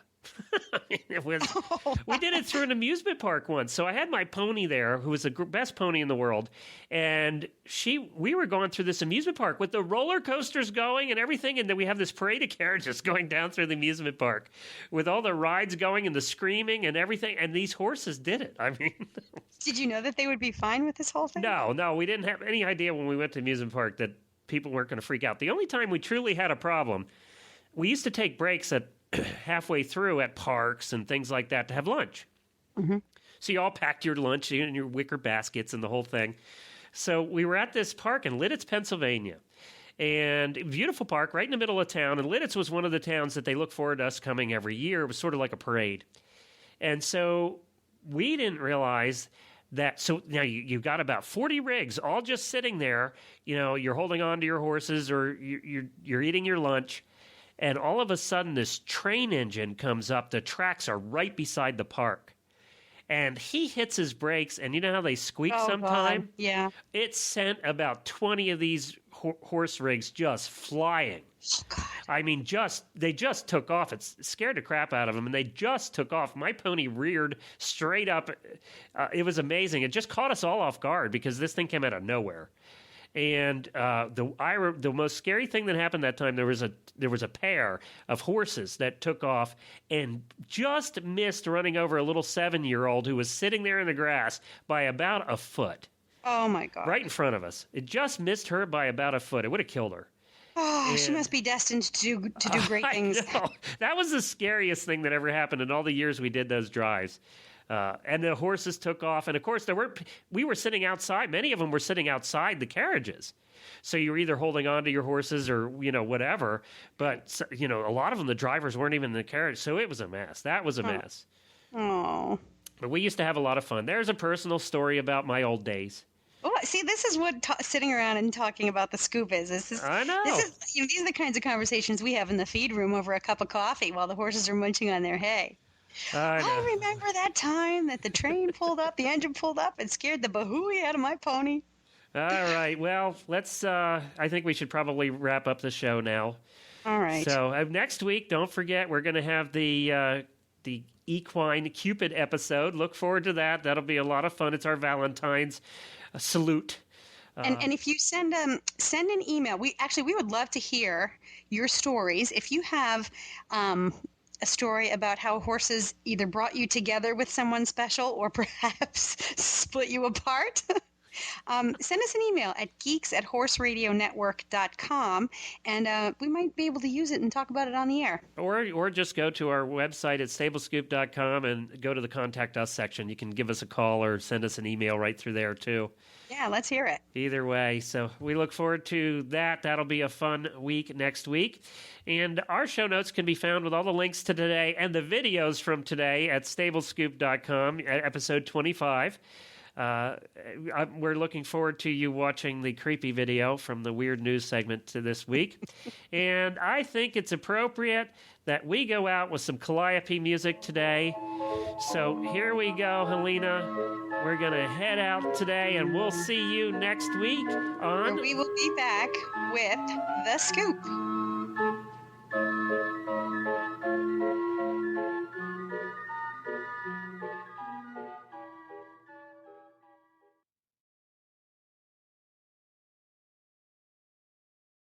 We did it through an amusement park once. So I had my pony there, who was the best pony in the world, and we were going through this amusement park with the roller coasters going and everything, and then we have this parade of carriages going down through the amusement park with all the rides going and the screaming and everything, and these horses did it. I mean, Did you know that they would be fine with this whole thing? no, we didn't have any idea when we went to the amusement park that people weren't going to freak out. The only time we truly had a problem, we used to take breaks at halfway through at parks and things like that to have lunch. Mm-hmm. So you all packed your lunch in your wicker baskets and the whole thing. So we were at this park in Lidditz, Pennsylvania. And beautiful park right in the middle of town. And Lidditz was one of the towns that they look forward to us coming every year. It was sort of like a parade. And so we didn't realize that. So now you've got about 40 rigs all just sitting there. You know, you're holding on to your horses or you're eating your lunch. And all of a sudden, this train engine comes up. The tracks are right beside the park. And he hits his brakes, and you know how they squeak sometime? God. Yeah. It sent about 20 of these horse rigs just flying. Oh, God. I mean, they just took off. It scared the crap out of them, and they just took off. My pony reared straight up. It was amazing. It just caught us all off guard because this thing came out of nowhere. And the most scary thing that happened that time, there was a pair of horses that took off and just missed running over a little 7-year-old who was sitting there in the grass by about a foot. Oh, my God. Right in front of us. It just missed her by about a foot. It would have killed her. Oh, she must be destined to do great things. I know. That was the scariest thing that ever happened in all the years we did those drives. And the horses took off. And, of course, we were sitting outside. Many of them were sitting outside the carriages. So you were either holding on to your horses or, whatever. But, a lot of them, the drivers weren't even in the carriage. So it was a mess. That was a mess. Oh. But we used to have a lot of fun. There's a personal story about my old days. Well, see, this is what sitting around and talking about the scoop is. I know. These are the kinds of conversations we have in the feed room over a cup of coffee while the horses are munching on their hay. I remember that time that the train pulled up, the engine pulled up, and scared the bahooey out of my pony. All right. Well, let's. I think we should probably wrap up the show now. All right. So next week, don't forget, we're going to have the equine Cupid episode. Look forward to that. That'll be a lot of fun. It's our Valentine's salute. And if you send an email, we would love to hear your stories. If you have a story about how horses either brought you together with someone special or perhaps split you apart, send us an email at geeks@horseradionetwork.com, and we might be able to use it and talk about it on the air. Or just go to our website at stablescoop.com and go to the Contact Us section. You can give us a call or send us an email right through there, too. Yeah, let's hear it. Either way. So we look forward to that. That'll be a fun week next week. And our show notes can be found with all the links to today and the videos from today at stablescoop.com at episode 25. we're looking forward to you watching the creepy video from the Weird News segment to this week. And I think it's appropriate that we go out with some calliope music today. So here we go, Helena. We're going to head out today, and we'll see you next week on... We will be back with The Scoop.